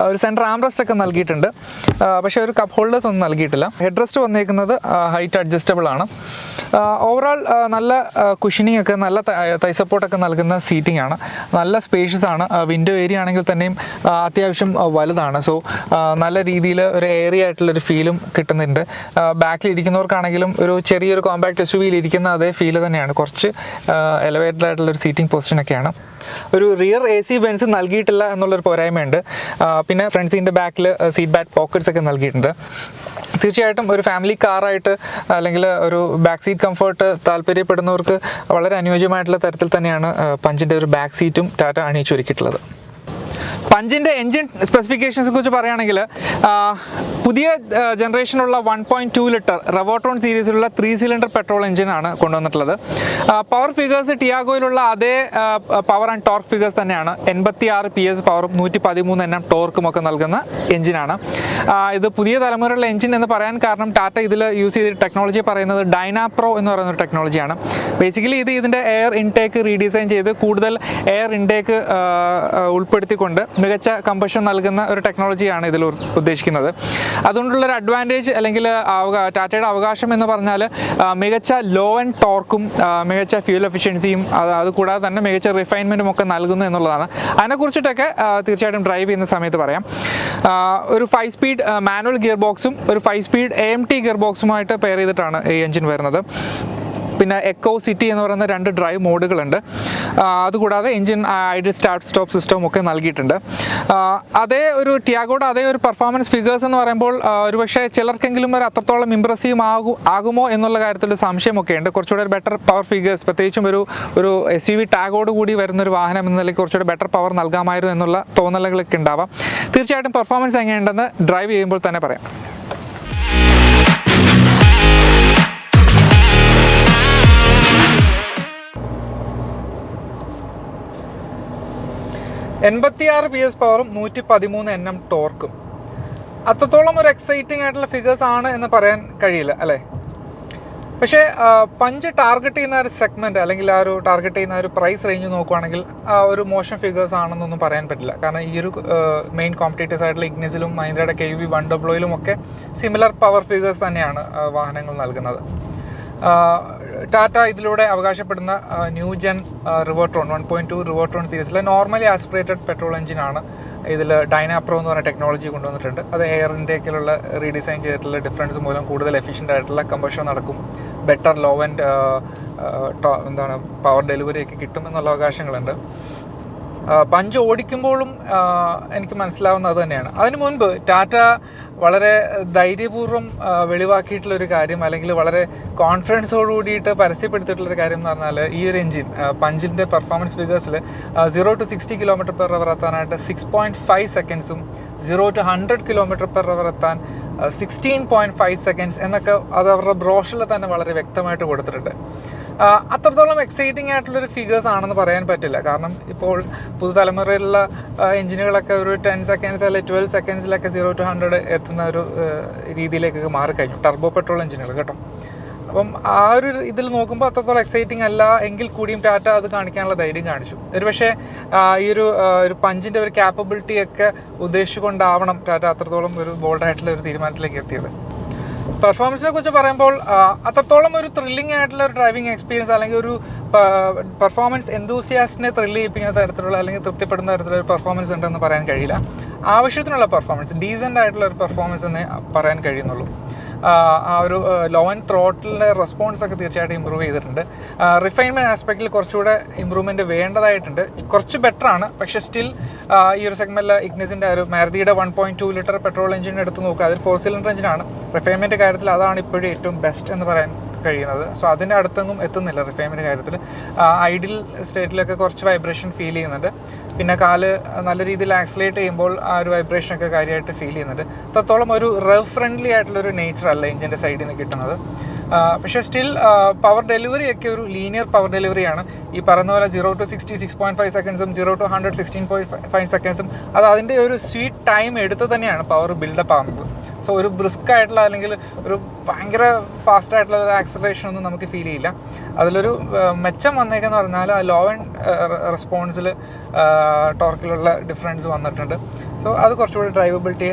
ഒരു സെൻറ്റർ ആംറസ്റ്റ് ഒക്കെ നൽകിയിട്ടുണ്ട്, പക്ഷേ ഒരു കപ്പ് ഹോൾഡേഴ്സ് ഒന്നും നൽകിയിട്ടില്ല. ഹെഡ് റെസ്റ്റ് വന്നേക്കുന്നത് ഹൈറ്റ് അഡ്ജസ്റ്റബിൾ ആണ്. ഓവറോൾ നല്ല കുഷനിങ് ഒക്കെ, നല്ല തൈ സപ്പോർട്ടൊക്കെ നൽകുന്ന സീറ്റിംഗ് ആണ്. നല്ല സ്പേഷ്യസ് ആണ്. വിൻഡോ ഏരിയ ആണെങ്കിൽ തന്നെയും അത്യാവശ്യം വലുതാണ്. സോ നല്ല രീതിയിൽ ഒരു ഏരിയ ആയിട്ടുള്ളൊരു ഫീലും കിട്ടുന്നുണ്ട്. ബാക്കിൽ ഇരിക്കുന്നവർക്കാണെങ്കിലും ഒരു ചെറിയൊരു കോമ്പാക്ട് SUV ഇരിക്കുന്ന അതേ ഫീല് തന്നെയാണ്. കുറച്ച് എലവേറ്റഡ് ആയിട്ടുള്ളൊരു സീറ്റിംഗ് പൊസിഷനൊക്കെയാണ്. ഒരു റിയർ AC വെൻസ് നൽകിയിട്ടില്ല എന്നുള്ളൊരു പോരായ്മയുണ്ട്. പിന്നെ ഫ്രണ്ട് സീറ്റിൻ്റെ ബാക്കിൽ സീറ്റ് ബാക്ക് പോക്കറ്റ്സ് ഒക്കെ നൽകിയിട്ടുണ്ട്. തീർച്ചയായിട്ടും ഒരു ഫാമിലി കാറായിട്ട് അല്ലെങ്കിൽ ഒരു ബാക്ക് സീറ്റ് കംഫർട്ട് താല്പര്യപ്പെടുന്നവർക്ക് വളരെ അനുയോജ്യമായിട്ടുള്ള തരത്തിൽ തന്നെയാണ് പഞ്ചിൻ്റെ ഒരു ബാക്ക് സീറ്റും ടാറ്റ അണിയിച്ചൊരുക്കിയിട്ടുള്ളത്. പഞ്ചിൻ്റെ എൻജിൻ സ്പെസിഫിക്കേഷൻസിനെ കുറിച്ച് പറയുകയാണെങ്കിൽ പുതിയ ജനറേഷനുള്ള 1.2 ലിറ്റർ റെവോട്രോൺ സീരീസിലുള്ള 3 സിലിണ്ടർ പെട്രോൾ എഞ്ചിനാണ് കൊണ്ടുവന്നിട്ടുള്ളത്. പവർ ഫിഗേഴ്സ് ടിയാഗോയിലുള്ള അതേ പവർ ആൻഡ് ടോർക്ക് ഫിഗേഴ്സ് തന്നെയാണ്. 86 PS പവറും 113 Nm ടോർക്കും ഒക്കെ നൽകുന്ന എഞ്ചിനാണ്. ഇത് പുതിയ തലമുറയിലുള്ള എഞ്ചിൻ എന്ന് പറയാൻ കാരണം ടാറ്റ ഇതിൽ യൂസ് ചെയ്ത ടെക്നോളജി പറയുന്നത് ഡൈനാപ്രോ എന്ന് പറയുന്ന ഒരു ടെക്നോളജിയാണ്. ബേസിക്കലി ഇതിൻ്റെ എയർ ഇൻടേക്ക് റീഡിസൈൻ ചെയ്ത് കൂടുതൽ എയർ ഇൻടേക്ക് ഉൾപ്പെടുത്തിക്കൊണ്ട് മികച്ച കമ്പഷൻ നൽകുന്ന ഒരു ടെക്നോളജിയാണ് ഇതിൽ ഉദ്ദേശിക്കുന്നത്. അതുകൊണ്ടുള്ളൊരു അഡ്വാൻറ്റേജ് അല്ലെങ്കിൽ ടാറ്റയുടെ അവകാശം എന്ന് പറഞ്ഞാൽ മികച്ച ലോ ആൻഡ് ടോർക്കും മികച്ച ഫ്യൂൽ എഫിഷ്യൻസിയും അതുകൂടാതെ തന്നെ മികച്ച റിഫൈൻമെൻറ്റും ഒക്കെ നൽകുന്നു എന്നുള്ളതാണ്. അതിനെക്കുറിച്ചിട്ടൊക്കെ തീർച്ചയായിട്ടും ഡ്രൈവ് ചെയ്യുന്ന സമയത്ത് പറയാം. ഒരു 5 സ്പീഡ് മാനുവൽ ഗിയർ ബോക്സും ഒരു 5 സ്പീഡ് AMT ഗിയർ ബോക്സുമായിട്ട് പെയർ ചെയ്തിട്ടാണ് ഈ എഞ്ചിൻ വരുന്നത്. പിന്നെ എക്കോ സിറ്റി എന്ന് പറയുന്ന 2 ഡ്രൈവ് മോഡുകളുണ്ട്. അതുകൂടാതെ എഞ്ചിൻ ഐഡിയൽ സ്റ്റാർട്ട് സ്റ്റോപ്പ് സിസ്റ്റവും ഒക്കെ നൽകിയിട്ടുണ്ട്. അതേ ഒരു ടിയാഗോയുടെ അതേ ഒരു പെർഫോമൻസ് ഫിഗേഴ്സ് എന്ന് പറയുമ്പോൾ ഒരുപക്ഷെ ചിലർക്കെങ്കിലും ഒരു അത്രത്തോളം ഇമ്പ്രസീവ് ആകുമോ എന്നുള്ള കാര്യത്തിൽ സംശയമൊക്കെ ഉണ്ട്. കുറച്ചുകൂടെ ഒരു ബെറ്റർ പവർ ഫിഗേഴ്സ്, പ്രത്യേകിച്ചും ഒരു SUV ടാഗോട് കൂടി വരുന്നൊരു വാഹനം എന്ന നിലയ്ക്ക് കുറച്ചുകൂടെ ബെറ്റർ പവർ നൽകാമായിരുന്നു എന്നുള്ള തോന്നലുകളൊക്കെ ഉണ്ടാവാം. തീർച്ചയായിട്ടും പെർഫോമൻസ് എങ്ങനെയുണ്ടെന്ന് ഡ്രൈവ് ചെയ്യുമ്പോൾ തന്നെ പറയാം. $86 PS പവറും 113 Nm ടോർക്കും അത്രത്തോളം ഒരു എക്സൈറ്റിംഗ് ആയിട്ടുള്ള ഫിഗേഴ്സ് ആണ് എന്ന് പറയാൻ കഴിയില്ല അല്ലേ? പക്ഷേ പഞ്ച് ടാർഗറ്റ് ചെയ്യുന്ന ഒരു സെഗ്മെൻറ്റ് അല്ലെങ്കിൽ ആ ഒരു ടാർഗറ്റ് ചെയ്യുന്ന ഒരു പ്രൈസ് റേഞ്ച് നോക്കുവാണെങ്കിൽ ഒരു മോശം ഫിഗേഴ്സ് ആണെന്നൊന്നും പറയാൻ പറ്റില്ല. കാരണം ഈ ഒരു മെയിൻ കോമ്പറ്റീറ്റേഴ്സ് ആയിട്ടുള്ള ഇഗ്നിസിലും മഹീന്ദ്രയുടെ KUV 100ലും ഒക്കെ സിമിലർ പവർ ഫിഗേഴ്സ് തന്നെയാണ് വാഹനങ്ങൾ നൽകുന്നത്. ടാറ്റ ഇതിലൂടെ അവകാശപ്പെടുന്ന ന്യൂ ജെൻ റിവേർട്രോൺ 1.2 റിവേർട്രോൺ സീരീസിലെ നോർമലി ആസ്പിറേറ്റഡ് പെട്രോൾ എഞ്ചിനാണ്. ഇതിൽ ഡൈനാപ്രോ എന്ന് പറയുന്ന ടെക്നോളജി കൊണ്ടുവന്നിട്ടുണ്ട്. അത് എയർ ഇൻടേക്കിലുള്ള റീഡിസൈൻ ചെയ്തിട്ടുള്ള ഡിഫറൻസ് മൂലം കൂടുതൽ എഫിഷ്യൻ്റ് ആയിട്ടുള്ള കമ്പഷൻ നടക്കും, better law and power delivery ഒക്കെ കിട്ടും എന്നുള്ള അവകാശങ്ങളുണ്ട്. പഞ്ച് ഓടിക്കുമ്പോഴും എനിക്ക് മനസ്സിലാവുന്നത് തന്നെയാണ്. അതിനു മുൻപ് ടാറ്റ വളരെ ധൈര്യപൂർവ്വം വെളിവാക്കിയിട്ടുള്ളൊരു കാര്യം അല്ലെങ്കിൽ വളരെ കോൺഫിഡൻസോട് കൂടിയിട്ട് പരസ്യപ്പെടുത്തിയിട്ടുള്ളൊരു കാര്യം എന്ന് പറഞ്ഞാൽ ഈ ഒരു എഞ്ചിൻ പഞ്ചിൻ്റെ പെർഫോമൻസ് ഫിഗേഴ്സിൽ 0 to 60 km/h എത്താനായിട്ട് 6.5 സെക്കൻഡ്സും 0 to 100 km/h എത്താൻ 16.5 സെക്കൻഡ്സ് എന്നൊക്കെ അത് അവരുടെ ബ്രോഷറിൽ തന്നെ വളരെ വ്യക്തമായിട്ട് കൊടുത്തിട്ടുണ്ട്. അത്രത്തോളം എക്സൈറ്റിംഗ് ആയിട്ടുള്ളൊരു ഫിഗേഴ്സ് ആണെന്ന് പറയാൻ പറ്റില്ല. കാരണം ഇപ്പോൾ പുതുതലമുറയിലുള്ള എഞ്ചിനുകളൊക്കെ ഒരു 10 സെക്കൻഡ്സ് അല്ലെങ്കിൽ 12 സെക്കൻഡ്സിലൊക്കെ 0 to 100 എത്തുന്ന ഒരു രീതിയിലേക്കൊക്കെ മാറിക്കഴിഞ്ഞു ടർബോ പെട്രോൾ എഞ്ചിനുകൾ കേട്ടോ. അപ്പം ആ ഒരു ഇതിൽ നോക്കുമ്പോൾ അത്രത്തോളം എക്സൈറ്റിംഗ് അല്ല എങ്കിൽ കൂടിയും ടാറ്റ അത് കാണിക്കാനുള്ള ധൈര്യം കാണിച്ചു. ഒരു പക്ഷേ ഈ ഒരു പഞ്ചിൻ്റെ ഒരു ക്യാപ്പബിലിറ്റിയൊക്കെ ഉദ്ദേശിച്ചുകൊണ്ടാവണം ടാറ്റ അത്രത്തോളം ഒരു ബോൾഡായിട്ടുള്ള ഒരു തീരുമാനത്തിലേക്ക് എത്തിയത്. പെർഫോമൻസിനെ കുറിച്ച് പറയുമ്പോൾ അത്രത്തോളം ഒരു ത്രില്ലിംഗ് ആയിട്ടുള്ള ഒരു ഡ്രൈവിംഗ് എക്സ്പീരിയൻസ് അല്ലെങ്കിൽ ഒരു പെർഫോമൻസ് എന്തൂസിയാസ്റ്റിനെ ത്രില്ല് ചെയ്യിപ്പിക്കുന്ന തരത്തിലുള്ള അല്ലെങ്കിൽ തൃപ്തിപ്പെടുന്ന തരത്തിലുള്ള ഒരു പെർഫോമൻസ് ഉണ്ടെന്ന് പറയാൻ കഴിയില്ല. ആവശ്യത്തിനുള്ള പെർഫോമൻസ്, ഡീസൻ്റ് ആയിട്ടുള്ള ഒരു പെർഫോമൻസ് എന്നേ പറയാൻ കഴിയുന്നുള്ളൂ. ആ ഒരു ലോ ആൻഡ് ത്രോട്ടിലിൻ്റെ റെസ്പോൺസ് ഒക്കെ തീർച്ചയായിട്ടും ഇമ്പ്രൂവ് ചെയ്തിട്ടുണ്ട്. റിഫൈൻമെൻറ്റ് ആസ്പെക്റ്റിൽ കുറച്ചുകൂടെ ഇമ്പ്രൂവ്മെൻറ്റ് വേണ്ടതായിട്ടുണ്ട്. കുറച്ച് ബെറ്ററാണ്, പക്ഷേ സ്റ്റിൽ ഈ ഒരു സെഗ്മെൻറ്റിൽ ഇഗ്നിസിൻ്റെ ഒരു മാരുതിയുടെ 1.2 ലിറ്റർ പെട്രോൾ എഞ്ചിൻ എടുത്ത് നോക്കുക, അതൊരു 4 സിലിണ്ടർ എഞ്ചിനാണ്. റിഫൈൻമെൻറ്റ് കാര്യത്തിൽ അതാണ് ഇപ്പോഴും ഏറ്റവും ബെസ്റ്റ് എന്ന് പറയാൻ കഴിയുന്നത്. സോ അതിൻ്റെ അടുത്തൊന്നും എത്തുന്നില്ല റിഫൈൻമെൻറ്റ് കാര്യത്തിൽ. ഐഡിൽ സ്റ്റേറ്റിലൊക്കെ കുറച്ച് വൈബ്രേഷൻ ഫീൽ ചെയ്യുന്നുണ്ട്. പിന്നെ കാല് നല്ല രീതിയിൽ ആക്സിലേറ്റ് ചെയ്യുമ്പോൾ ആ ഒരു വൈബ്രേഷനൊക്കെ കാര്യമായിട്ട് ഫീൽ ചെയ്യുന്നുണ്ട്. അത്രത്തോളം ഒരു റവ് ഫ്രണ്ട്ലി ആയിട്ടുള്ളൊരു നേച്ചർ അല്ല എഞ്ചിൻ്റെ സൈഡിൽ നിന്ന് കിട്ടുന്നത്. പക്ഷേ സ്റ്റിൽ പവർ ഡെലിവറി ഒക്കെ ഒരു ലീനിയർ പവർ ഡെലിവറിയാണ്. ഈ പറയുന്ന പോലെ 0 to 60 6.5 സെക്കൻഡ്സും 0 to 100 16.5 സെക്കൻഡ്സും അത് അതിൻ്റെ ഒരു സ്വീറ്റ് ടൈം എടുത്ത് തന്നെയാണ് പവർ ബിൽഡപ്പ് ആകുന്നത്. സോ ഒരു ബ്രിസ്ക് ആയിട്ടുള്ള അല്ലെങ്കിൽ ഒരു ഭയങ്കര ഫാസ്റ്റ് ആയിട്ടുള്ള ഒരു ആക്സലറേഷൻ ഒന്നും നമുക്ക് ഫീൽ ചെയ്യില്ല. അതിലൊരു മെച്ചം വന്നേക്കെന്ന് പറഞ്ഞാൽ ആ ലോ ആൻഡ് റെസ്പോൺസിൽ ടോർക്കിലുള്ള ഡിഫറൻസ് വന്നിട്ടുണ്ട്. സോ അത് കുറച്ചുകൂടി ഡ്രൈവബിലിറ്റി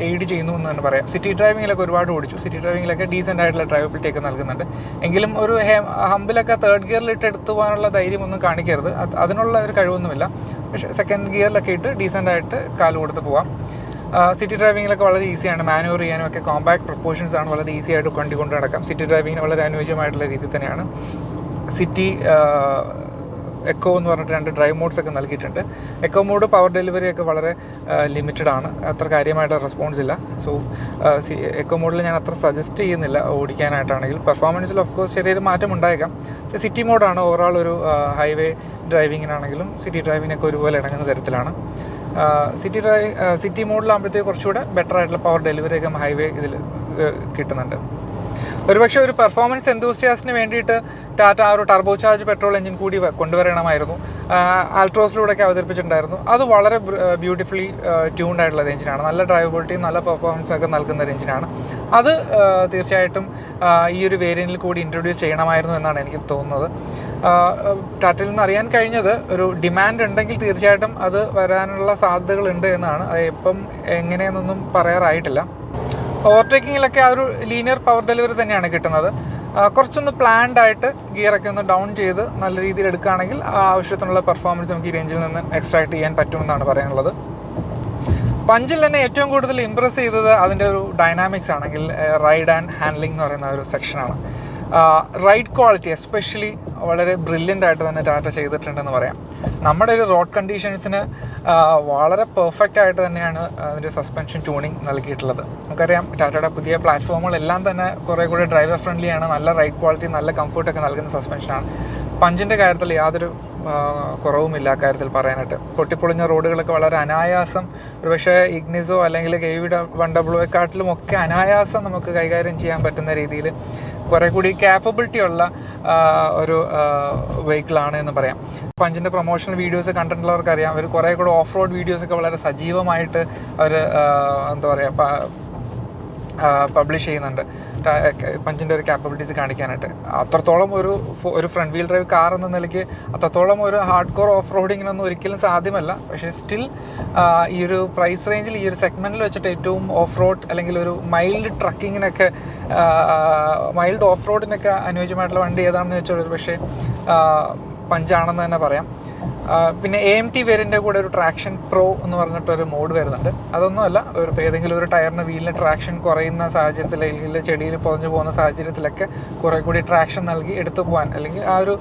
എയ്ഡ് ചെയ്യുന്നു എന്ന് തന്നെ പറയാം. സിറ്റി ഡ്രൈവിങ്ങിലൊക്കെ ഒരുപാട് ഓടിച്ചു. സിറ്റി ഡ്രൈവിങ്ങിലൊക്കെ ഡീസൻ്റ് ആയിട്ടുള്ള ഡ്രൈവബിലിറ്റി ഒക്കെ നൽകുന്നുണ്ട്. എങ്കിലും ഒരു ഹമ്പിലൊക്കെ തേർഡ് ഗിയറിലിട്ട് എടുത്തു പോകാനുള്ള ധൈര്യമൊന്നും കാണിക്കരുത്. അതിനുള്ള ഒരു കഴിവൊന്നുമില്ല. പക്ഷേ സെക്കൻഡ് ഗിയറിലൊക്കെ ഇട്ട് ഡീസൻ്റായിട്ട് കാല് കൊടുത്ത് പോവാം. സിറ്റി ഡ്രൈവിങ്ങിലൊക്കെ വളരെ ഈസിയാണ്. മാനുവർ ചെയ്യാനും ഒക്കെ കോമ്പാക്ട് പ്രൊപ്പോർഷൻസ് ആണ്, വളരെ ഈസി ആയിട്ട് കൊണ്ട് നടക്കാം. സിറ്റി ഡ്രൈവിങ്ങിന് വളരെ അനുയോജ്യമായിട്ടുള്ള രീതി തന്നെയാണ്. സിറ്റി എക്കോ എന്ന് പറഞ്ഞിട്ട് 2 ഡ്രൈവ് മോഡ്സ് ഒക്കെ നൽകിയിട്ടുണ്ട്. എക്കോ മോഡ് പവർ ഡെലിവറി ഒക്കെ വളരെ ലിമിറ്റഡ് ആണ്, അത്ര കാര്യമായിട്ട് റെസ്പോൺസ് ഇല്ല. സോ എക്കോ മോഡിൽ ഞാൻ അത്ര സജസ്റ്റ് ചെയ്യുന്നില്ല ഓടിക്കാനായിട്ടാണെങ്കിൽ. പെർഫോമൻസിൽ ഓഫ് കോഴ്സ് ചെറിയൊരു മാറ്റം ഉണ്ടായേക്കാം. പക്ഷേ സിറ്റി മോഡാണ് ഓവറോൾ ഒരു ഹൈവേ ഡ്രൈവിങ്ങിനാണെങ്കിലും സിറ്റി ഡ്രൈവിങ്ങിനൊക്കെ ഒരുപോലെ ഇണങ്ങുന്ന തരത്തിലാണ്. സിറ്റി മോഡിലാകുമ്പോഴത്തേക്ക് കുറച്ചുകൂടെ ബെറ്റർ ആയിട്ടുള്ള പവർ ഡെലിവറി ഒക്കെ ഹൈവേ ഇതിൽ കിട്ടുന്നുണ്ട്. ഒരുപക്ഷെ ഒരു പെർഫോമൻസ് എന്തൂസിയാസ്റ്റിന് വേണ്ടിയിട്ട് ടാറ്റ ആ ഒരു ടർബോ ചാർജ് പെട്രോൾ എഞ്ചിൻ കൂടി കൊണ്ടുവരണമായിരുന്നു. ആൾട്രോസിലൂടെയൊക്കെ അവതരിപ്പിച്ചിട്ടുണ്ടായിരുന്നു. അത് വളരെ ബ്യൂട്ടിഫുള്ളി ട്യൂൺഡ് ആയിട്ടുള്ള ഒരു എഞ്ചിനാണ്. നല്ല ഡ്രൈവബിലിറ്റിയും നല്ല പെർഫോമൻസും ഒക്കെ നൽകുന്ന ഒരു എഞ്ചിനാണ്. അത് തീർച്ചയായിട്ടും ഈ ഒരു വേരിയൻറ്റിൽ കൂടി ഇൻട്രൊഡ്യൂസ് ചെയ്യണമായിരുന്നു എന്നാണ് എനിക്ക് തോന്നുന്നത്. ടാറ്റയിൽ നിന്ന് അറിയാൻ കഴിഞ്ഞത് ഒരു ഡിമാൻഡ് ഉണ്ടെങ്കിൽ തീർച്ചയായിട്ടും അത് വരാനുള്ള സാധ്യതകളുണ്ട് എന്നാണ്. അത് എപ്പം എങ്ങനെയെന്നൊന്നും പറയാറായിട്ടില്ല. ഓവർടേക്കിങ്ങിലൊക്കെ ആ ഒരു ലീനിയർ പവർ ഡെലിവറി തന്നെയാണ് കിട്ടുന്നത്. കുറച്ചൊന്ന് പ്ലാൻഡ് ആയിട്ട് ഗിയറൊക്കെ ഒന്ന് ഡൗൺ ചെയ്ത് നല്ല രീതിയിൽ എടുക്കുകയാണെങ്കിൽ ആവശ്യത്തിനുള്ള പെർഫോമൻസ് നമുക്ക് ഈ റേഞ്ചിൽ നിന്ന് എക്സ്ട്രാക്ട് ചെയ്യാൻ പറ്റുമെന്നാണ് പറയാനുള്ളത്. പഞ്ചിൽ തന്നെ ഏറ്റവും കൂടുതൽ ഇമ്പ്രസ് ചെയ്തത് അതിൻ്റെ ഒരു ഡൈനാമിക്സ് ആണെങ്കിൽ റൈഡ് ആൻഡ് ഹാൻഡ്ലിംഗ് എന്ന് പറയുന്ന ഒരു സെക്ഷനാണ്. റൈഡ് ക്വാളിറ്റി എസ്പെഷ്യലി വളരെ ബ്രില്യൻ്റ് ആയിട്ട് തന്നെ ടാറ്റ ചെയ്തിട്ടുണ്ടെന്ന് പറയാം. നമ്മുടെ ഒരു റോഡ് കണ്ടീഷൻസിന് വളരെ പെർഫെക്റ്റ് ആയിട്ട് തന്നെയാണ് അതിൻ്റെ സസ്പെൻഷൻ ട്യൂണിങ് നൽകിയിട്ടുള്ളത്. നമുക്കറിയാം ടാറ്റയുടെ പുതിയ പ്ലാറ്റ്ഫോമുകളെല്ലാം തന്നെ കുറേ കൂടി ഡ്രൈവർ ഫ്രണ്ട്ലിയാണ്, നല്ല റൈഡ് ക്വാളിറ്റി നല്ല കംഫർട്ടൊക്കെ നൽകുന്ന സസ്പെൻഷനാണ്. പഞ്ചിൻ്റെ കാര്യത്തിൽ യാതൊരു കുറവുമില്ല കാര്യത്തിൽ പറയാനായിട്ട്. പൊട്ടിപ്പൊളിഞ്ഞ റോഡുകളൊക്കെ വളരെ അനായാസം, ഒരുപക്ഷെ ഇഗ്നിസോ അല്ലെങ്കിൽ KV 100 ഒക്കെ അനായാസം നമുക്ക് കൈകാര്യം ചെയ്യാൻ പറ്റുന്ന രീതിയിൽ കുറേ കൂടി ക്യാപ്പബിലിറ്റി ഉള്ള ഒരു വെഹിക്കിളാണ് എന്ന് പറയാം. പഞ്ചിൻ്റെ പ്രൊമോഷണൽ വീഡിയോസ് കണ്ടിട്ടുള്ളവർക്കറിയാം, അവർ കുറേ കൂടെ ഓഫ് റോഡ് വീഡിയോസൊക്കെ വളരെ സജീവമായിട്ട് അവർ എന്താ പറയുക പബ്ലിഷ് ചെയ്യുന്നുണ്ട് പഞ്ചിൻ്റെ ഒരു ക്യാപ്പബിലിറ്റീസ് കാണിക്കാനായിട്ട്. അത്രത്തോളം ഒരു ഫ്രണ്ട് വീൽ ഡ്രൈവ് കാർ എന്ന നിലയ്ക്ക് അത്രത്തോളം ഒരു ഹാർഡ് കോർ ഓഫ് റോഡിങ്ങിനൊന്നും ഒരിക്കലും സാധ്യമല്ല. പക്ഷേ സ്റ്റിൽ ഈ ഒരു പ്രൈസ് റേഞ്ചിൽ ഈ ഒരു സെഗ്മെൻറ്റിൽ വെച്ചിട്ട് ഏറ്റവും ഓഫ് റോഡ് അല്ലെങ്കിൽ ഒരു മൈൽഡ് ട്രക്കിങ്ങിനൊക്കെ മൈൽഡ് ഓഫ് റോഡിനൊക്കെ അനുയോജ്യമായിട്ടുള്ള വണ്ടി ഏതാണെന്ന് വെച്ചാൽ ഒരു പക്ഷേ പഞ്ചാണെന്ന് തന്നെ പറയാം. പിന്നെ AMT വേരിയൻ്റെ കൂടെ ഒരു ട്രാക്ഷൻ പ്രോ എന്ന് പറഞ്ഞിട്ടൊരു മോഡ് വരുന്നുണ്ട്. അതൊന്നുമല്ല, ഏതെങ്കിലും ഒരു ടയറിന് വീലിന് ട്രാക്ഷൻ കുറയുന്ന സാഹചര്യത്തിൽ അല്ലെങ്കിൽ ചെടിയിൽ പൊതിഞ്ഞു പോകുന്ന സാഹചര്യത്തിലൊക്കെ കുറേ കൂടി ട്രാക്ഷൻ നൽകി എടുത്തു പോകാൻ അല്ലെങ്കിൽ ആ ഒരു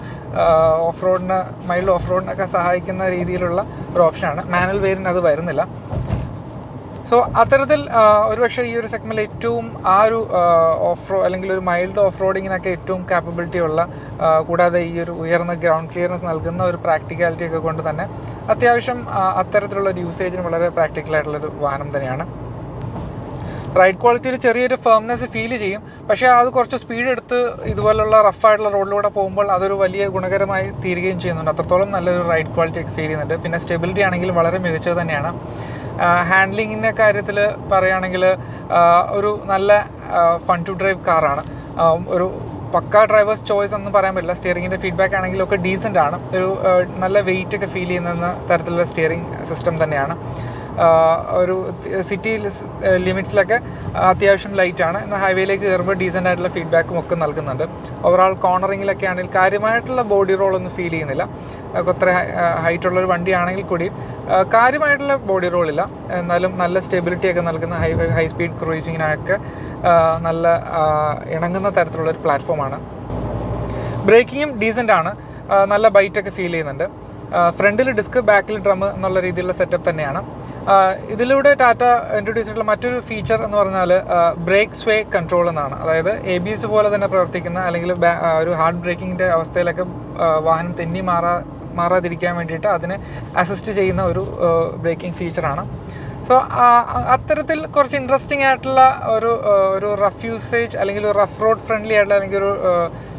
ഓഫ് റോഡിന് മൈൽഡ് ഓഫ് റോഡിനൊക്കെ സഹായിക്കുന്ന രീതിയിലുള്ള ഒരു ഓപ്ഷനാണ്. മാനുവൽ വേരിയൻ്റ് അത് വരുന്നില്ല. സോ അത്തരത്തിൽ ഒരുപക്ഷെ ഈ ഒരു സെഗ്മെൻറ്റിൽ ഏറ്റവും ആ ഒരു അല്ലെങ്കിൽ ഒരു മൈൽഡ് ഓഫ് റോഡിങ്ങിനൊക്കെ ഏറ്റവും കാപ്പബിലിറ്റി ഉള്ള, കൂടാതെ ഈ ഒരു ഉയർന്ന ഗ്രൗണ്ട് ക്ലിയറൻസ് നൽകുന്ന ഒരു പ്രാക്ടിക്കാലിറ്റി ഒക്കെ കൊണ്ട് തന്നെ അത്യാവശ്യം അത്തരത്തിലുള്ള ഒരു യൂസേജിന് വളരെ പ്രാക്ടിക്കലായിട്ടുള്ളൊരു വാഹനം തന്നെയാണ്. റൈഡ് ക്വാളിറ്റിയിൽ ചെറിയൊരു ഫേംനെസ് ഫീൽ ചെയ്യും, പക്ഷേ അത് കുറച്ച് സ്പീഡ് എടുത്ത് ഇതുപോലുള്ള റഫായിട്ടുള്ള റോഡിലൂടെ പോകുമ്പോൾ അതൊരു വലിയ ഗുണകരമായി തീരുകയും ചെയ്യുന്നുണ്ട്. അത്രത്തോളം നല്ലൊരു റൈഡ് ക്വാളിറ്റി ഒക്കെ ഫീൽ ചെയ്യുന്നുണ്ട്. പിന്നെ സ്റ്റെബിലിറ്റി ആണെങ്കിൽ വളരെ മികച്ചത് തന്നെയാണ്. ഹാൻഡ്ലിങ്ങിൻ്റെ കാര്യത്തിൽ പറയുകയാണെങ്കിൽ ഒരു നല്ല ഫൺ ടു ഡ്രൈവ് കാറാണ്. ഒരു പക്ക ഡ്രൈവേഴ്സ് ചോയ്സ് ഒന്നും പറയാൻ പറ്റില്ല. സ്റ്റിയറിങ്ങിൻ്റെ ഫീഡ്ബാക്ക് ആണെങ്കിലും ഒക്കെ ഡീസൻ്റ് ആണ്. ഒരു നല്ല വെയിറ്റ് ഒക്കെ ഫീൽ ചെയ്യുന്ന തരത്തിലുള്ള സ്റ്റിയറിംഗ് സിസ്റ്റം തന്നെയാണ്. ഒരു സിറ്റി ലിമിറ്റ്സിലൊക്കെ അത്യാവശ്യം ലൈറ്റാണ്. എന്നാൽ ഹൈവേയിലേക്ക് കയറുമ്പോൾ ഡീസൻ്റ് ആയിട്ടുള്ള ഫീഡ്ബാക്കും ഒക്കെ നൽകുന്നുണ്ട്. ഓവറോൾ കോർണറിങ്ങിലൊക്കെ ആണെങ്കിൽ കാര്യമായിട്ടുള്ള ബോഡി റോളൊന്നും ഫീൽ ചെയ്യുന്നില്ല. അത്ര ഹൈറ്റുള്ളൊരു വണ്ടിയാണെങ്കിൽ കൂടി കാര്യമായിട്ടുള്ള ബോഡി റോളില്ല. എന്നാലും നല്ല സ്റ്റെബിലിറ്റിയൊക്കെ നൽകുന്ന ഹൈ സ്പീഡ് ക്രൂയിസിങ്ങിനൊക്കെ നല്ല ഇണങ്ങുന്ന തരത്തിലുള്ളൊരു പ്ലാറ്റ്ഫോമാണ്. ബ്രേക്കിങ്ങും ഡീസൻ്റ് ആണ്, നല്ല ബൈറ്റൊക്കെ ഫീൽ ചെയ്യുന്നുണ്ട്. ഫ്രണ്ടിൽ ഡിസ്ക്, ബാക്കിൽ ഡ്രം എന്നുള്ള രീതിയിലുള്ള സെറ്റപ്പ് തന്നെയാണ്. ഇതിലൂടെ ടാറ്റ ഇൻട്രൊഡ്യൂസ് ചെയ്തിട്ടുള്ള മറ്റൊരു ഫീച്ചർ എന്ന് പറഞ്ഞാൽ ബ്രേക്ക് സ്വേ കൺട്രോൾ എന്നാണ്. അതായത് ABS പോലെ തന്നെ പ്രവർത്തിക്കുന്ന, അല്ലെങ്കിൽ ഒരു ഹാർഡ് ബ്രേക്കിങ്ങിൻ്റെ അവസ്ഥയിലൊക്കെ വാഹനം തെന്നി മാറാതിരിക്കാൻ വേണ്ടിയിട്ട് അതിനെ അസിസ്റ്റ് ചെയ്യുന്ന ഒരു ബ്രേക്കിംഗ് ഫീച്ചറാണ്. സോ അത്തരത്തിൽ കുറച്ച് ഇൻട്രസ്റ്റിംഗ് ആയിട്ടുള്ള ഒരു റഫ് യൂസേജ്, അല്ലെങ്കിൽ ഒരു റഫ് റോഡ് ഫ്രണ്ട്ലി ആയിട്ടുള്ള, അല്ലെങ്കിൽ ഒരു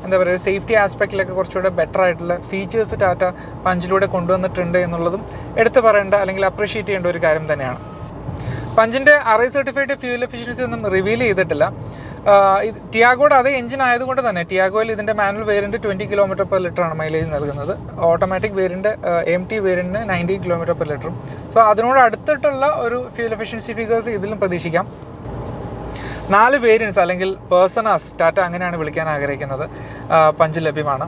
എന്താ പറയുക, സേഫ്റ്റി ആസ്പെക്റ്റിലൊക്കെ കുറച്ചുകൂടെ ബെറ്റർ ആയിട്ടുള്ള ഫീച്ചേഴ്സ് ടാറ്റ പഞ്ചിലൂടെ കൊണ്ടുവന്നിട്ടുണ്ട് എന്നുള്ളതും എടുത്തു പറയേണ്ട, അല്ലെങ്കിൽ അപ്രീഷിയേറ്റ് ചെയ്യേണ്ട ഒരു കാര്യം തന്നെയാണ്. പഞ്ചിൻ്റെ RI സർട്ടിഫൈഡ് ഫ്യൂൽ എഫിഷ്യൻസി ഒന്നും റിവീൽ ചെയ്തിട്ടില്ല. ടിയാഗോയുടെ അതേ എഞ്ചിൻ ആയതുകൊണ്ട് തന്നെ ടിയാഗോയിൽ ഇതിൻ്റെ മാനുവൽ വേരിയൻറ്റ് 20 km/L ആണ് മൈലേജ് നൽകുന്നത്. Automatic variant AMT വേരിയൻറ്റിന് 90 km/L. So അതിനോട് അടുത്തിട്ടുള്ള ഒരു ഫ്യൂൽ എഫിഷ്യൻസി ഫിഗേഴ്സ് ഇതിലും പ്രതീക്ഷിക്കാം. 4 വേരിയൻസ് അല്ലെങ്കിൽ പേഴ്സണാസ്, ടാറ്റ അങ്ങനെയാണ് വിളിക്കാൻ ആഗ്രഹിക്കുന്നത്, പഞ്ചിൽ ലഭ്യമാണ്.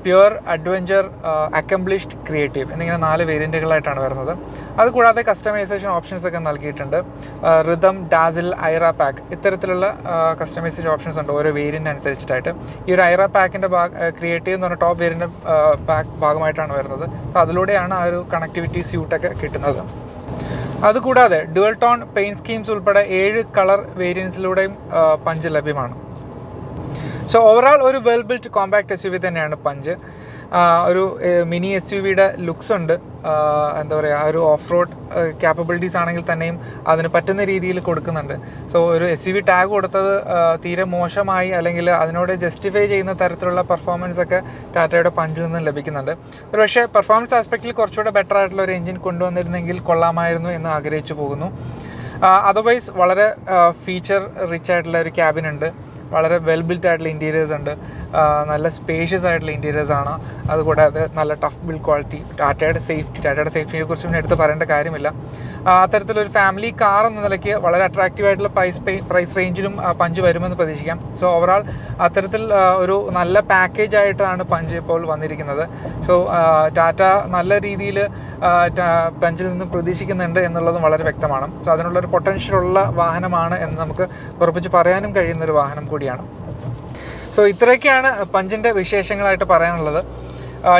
പ്യുവർ, അഡ്വഞ്ചർ, അക്കംപ്ലിഷ്ഡ്, ക്രിയേറ്റീവ് എന്നിങ്ങനെ 4 വേരിയൻറ്റുകളായിട്ടാണ് വരുന്നത്. അതുകൂടാതെ കസ്റ്റമൈസേഷൻ ഓപ്ഷൻസ് ഒക്കെ നൽകിയിട്ടുണ്ട്. റിതം, ഡാസിൽ, ഐറ പാക്ക് ഇത്തരത്തിലുള്ള കസ്റ്റമൈസേഷൻ ഓപ്ഷൻസ് ഉണ്ട് ഓരോ വേരിയൻ്റ് അനുസരിച്ചിട്ടായിട്ട്. ഈ ഒരു ഐറ പാക്കിൻ്റെ ക്രിയേറ്റീവ് എന്ന് പറഞ്ഞ ടോപ്പ് വേരിയൻ്റ് ഭാഗമായിട്ടാണ് വരുന്നത്. അപ്പോൾ അതിലൂടെയാണ് ആ ഒരു കണക്ടിവിറ്റി സ്യൂട്ടൊക്കെ കിട്ടുന്നത്. അതുകൂടാതെ ഡുവൽ ടോൺ പെയിൻറ്റ് സ്കീംസ് ഉൾപ്പെടെ 7 കളർ വേരിയൻസിലൂടെയും പഞ്ച് ലഭ്യമാണ്. സോ ഓവറോൾ ഒരു വെൽ ബിൽറ്റ് കോമ്പാക്ട് SUV തന്നെയാണ് പഞ്ച്. ഒരു മിനി SUVയുടെ ലുക്സ് ഉണ്ട്. എന്താ പറയുക, ഒരു ഓഫ് റോഡ് ക്യാപ്പബിലിറ്റീസ് ആണെങ്കിൽ തന്നെയും അതിന് പറ്റുന്ന രീതിയിൽ കൊടുക്കുന്നുണ്ട്. സോ ഒരു SUV ടാഗ് കൊടുത്തത് തീരെ മോശമായി, അല്ലെങ്കിൽ അതിനോട് ജസ്റ്റിഫൈ ചെയ്യുന്ന തരത്തിലുള്ള പെർഫോമൻസ് ഒക്കെ ടാറ്റയുടെ പഞ്ചിൽ നിന്ന് ലഭിക്കുന്നുണ്ട്. ഒരു പക്ഷേ പെർഫോമൻസ് ആസ്പെക്റ്റിൽ കുറച്ചുകൂടെ ബെറ്റർ ആയിട്ടുള്ള ഒരു എഞ്ചിൻ കൊണ്ടുവന്നിരുന്നെങ്കിൽ കൊള്ളാമായിരുന്നു എന്ന് ആഗ്രഹിച്ചു പോകുന്നു. അതർവൈസ് വളരെ ഫീച്ചർ റിച്ച് ആയിട്ടുള്ള ഒരു ക്യാബിൻ ഉണ്ട്. വളരെ വെൽ ബിൽറ്റ് ആയിട്ടുള്ള ഇൻറ്റീരിയേഴ്സ് ഉണ്ട്. നല്ല സ്പേഷ്യസ് ആയിട്ടുള്ള ഇൻറ്റീരിയേഴ്സ് ആണ്. അതുകൂടാതെ നല്ല ടഫ് ബിൽഡ് ക്വാളിറ്റി. ടാറ്റയുടെ സേഫ്റ്റിയെ കുറിച്ച് പിന്നെ എടുത്ത് പറയേണ്ട കാര്യമില്ല. അത്തരത്തിലൊരു ഫാമിലി കാർ എന്ന നിലയ്ക്ക് വളരെ അട്രാക്റ്റീവ് ആയിട്ടുള്ള പ്രൈസ് റേഞ്ചിലും പഞ്ച് വരുമെന്ന് പ്രതീക്ഷിക്കാം. സോ ഓവറോൾ അത്തരത്തിൽ ഒരു നല്ല പാക്കേജ് ആയിട്ടാണ് പഞ്ച് ഇപ്പോൾ വന്നിരിക്കുന്നത്. സോ ടാറ്റ നല്ല രീതിയിൽ പഞ്ചിൽ നിന്ന് പ്രതീക്ഷിക്കുന്നുണ്ട് എന്നുള്ളതും വളരെ വ്യക്തമാണ്. സോ അതിനുള്ളൊരു പൊട്ടൻഷ്യലുള്ള വാഹനമാണ് എന്ന് നമുക്ക് ഉറപ്പിച്ച് പറയാനും കഴിയുന്നൊരു വാഹനം കൂടിയാണ്. സോ ഇത്രയൊക്കെയാണ് പഞ്ചിൻ്റെ വിശേഷങ്ങളായിട്ട് പറയാനുള്ളത്.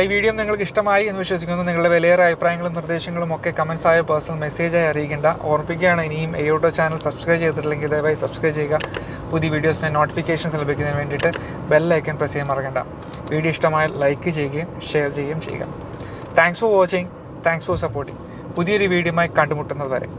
ഈ വീഡിയോ നിങ്ങൾക്ക് ഇഷ്ടമായി എന്ന് വിശ്വസിക്കുന്നു. നിങ്ങളുടെ വിലയേറെ അഭിപ്രായങ്ങളും നിർദ്ദേശങ്ങളും ഒക്കെ കമൻസ് ആയ പേഴ്സണൽ മെസ്സേജായി അറിയിക്കേണ്ട. ഓർമ്മിപ്പിക്കുകയാണ്, ഇനിയും AOTO ചാനൽ സബ്സ്ക്രൈബ് ചെയ്തിട്ടില്ലെങ്കിൽ ദയവായി സബ്സ്ക്രൈബ് ചെയ്യുക. പുതിയ വീഡിയോസിന് നോട്ടിഫിക്കേഷൻസ് ലഭിക്കുന്നതിന് വേണ്ടിയിട്ട് ബെൽ ഐക്കൺ പ്രസ് ചെയ്യാൻ മറക്കണ്ട. വീഡിയോ ഇഷ്ടമായാൽ ലൈക്ക് ചെയ്യുകയും ഷെയർ ചെയ്യുകയും ചെയ്യുക. Thanks for watching. Thanks for supporting. പുതിയൊരു വീഡിയോയുമായി കണ്ടുമുട്ടുന്നത് വരെ.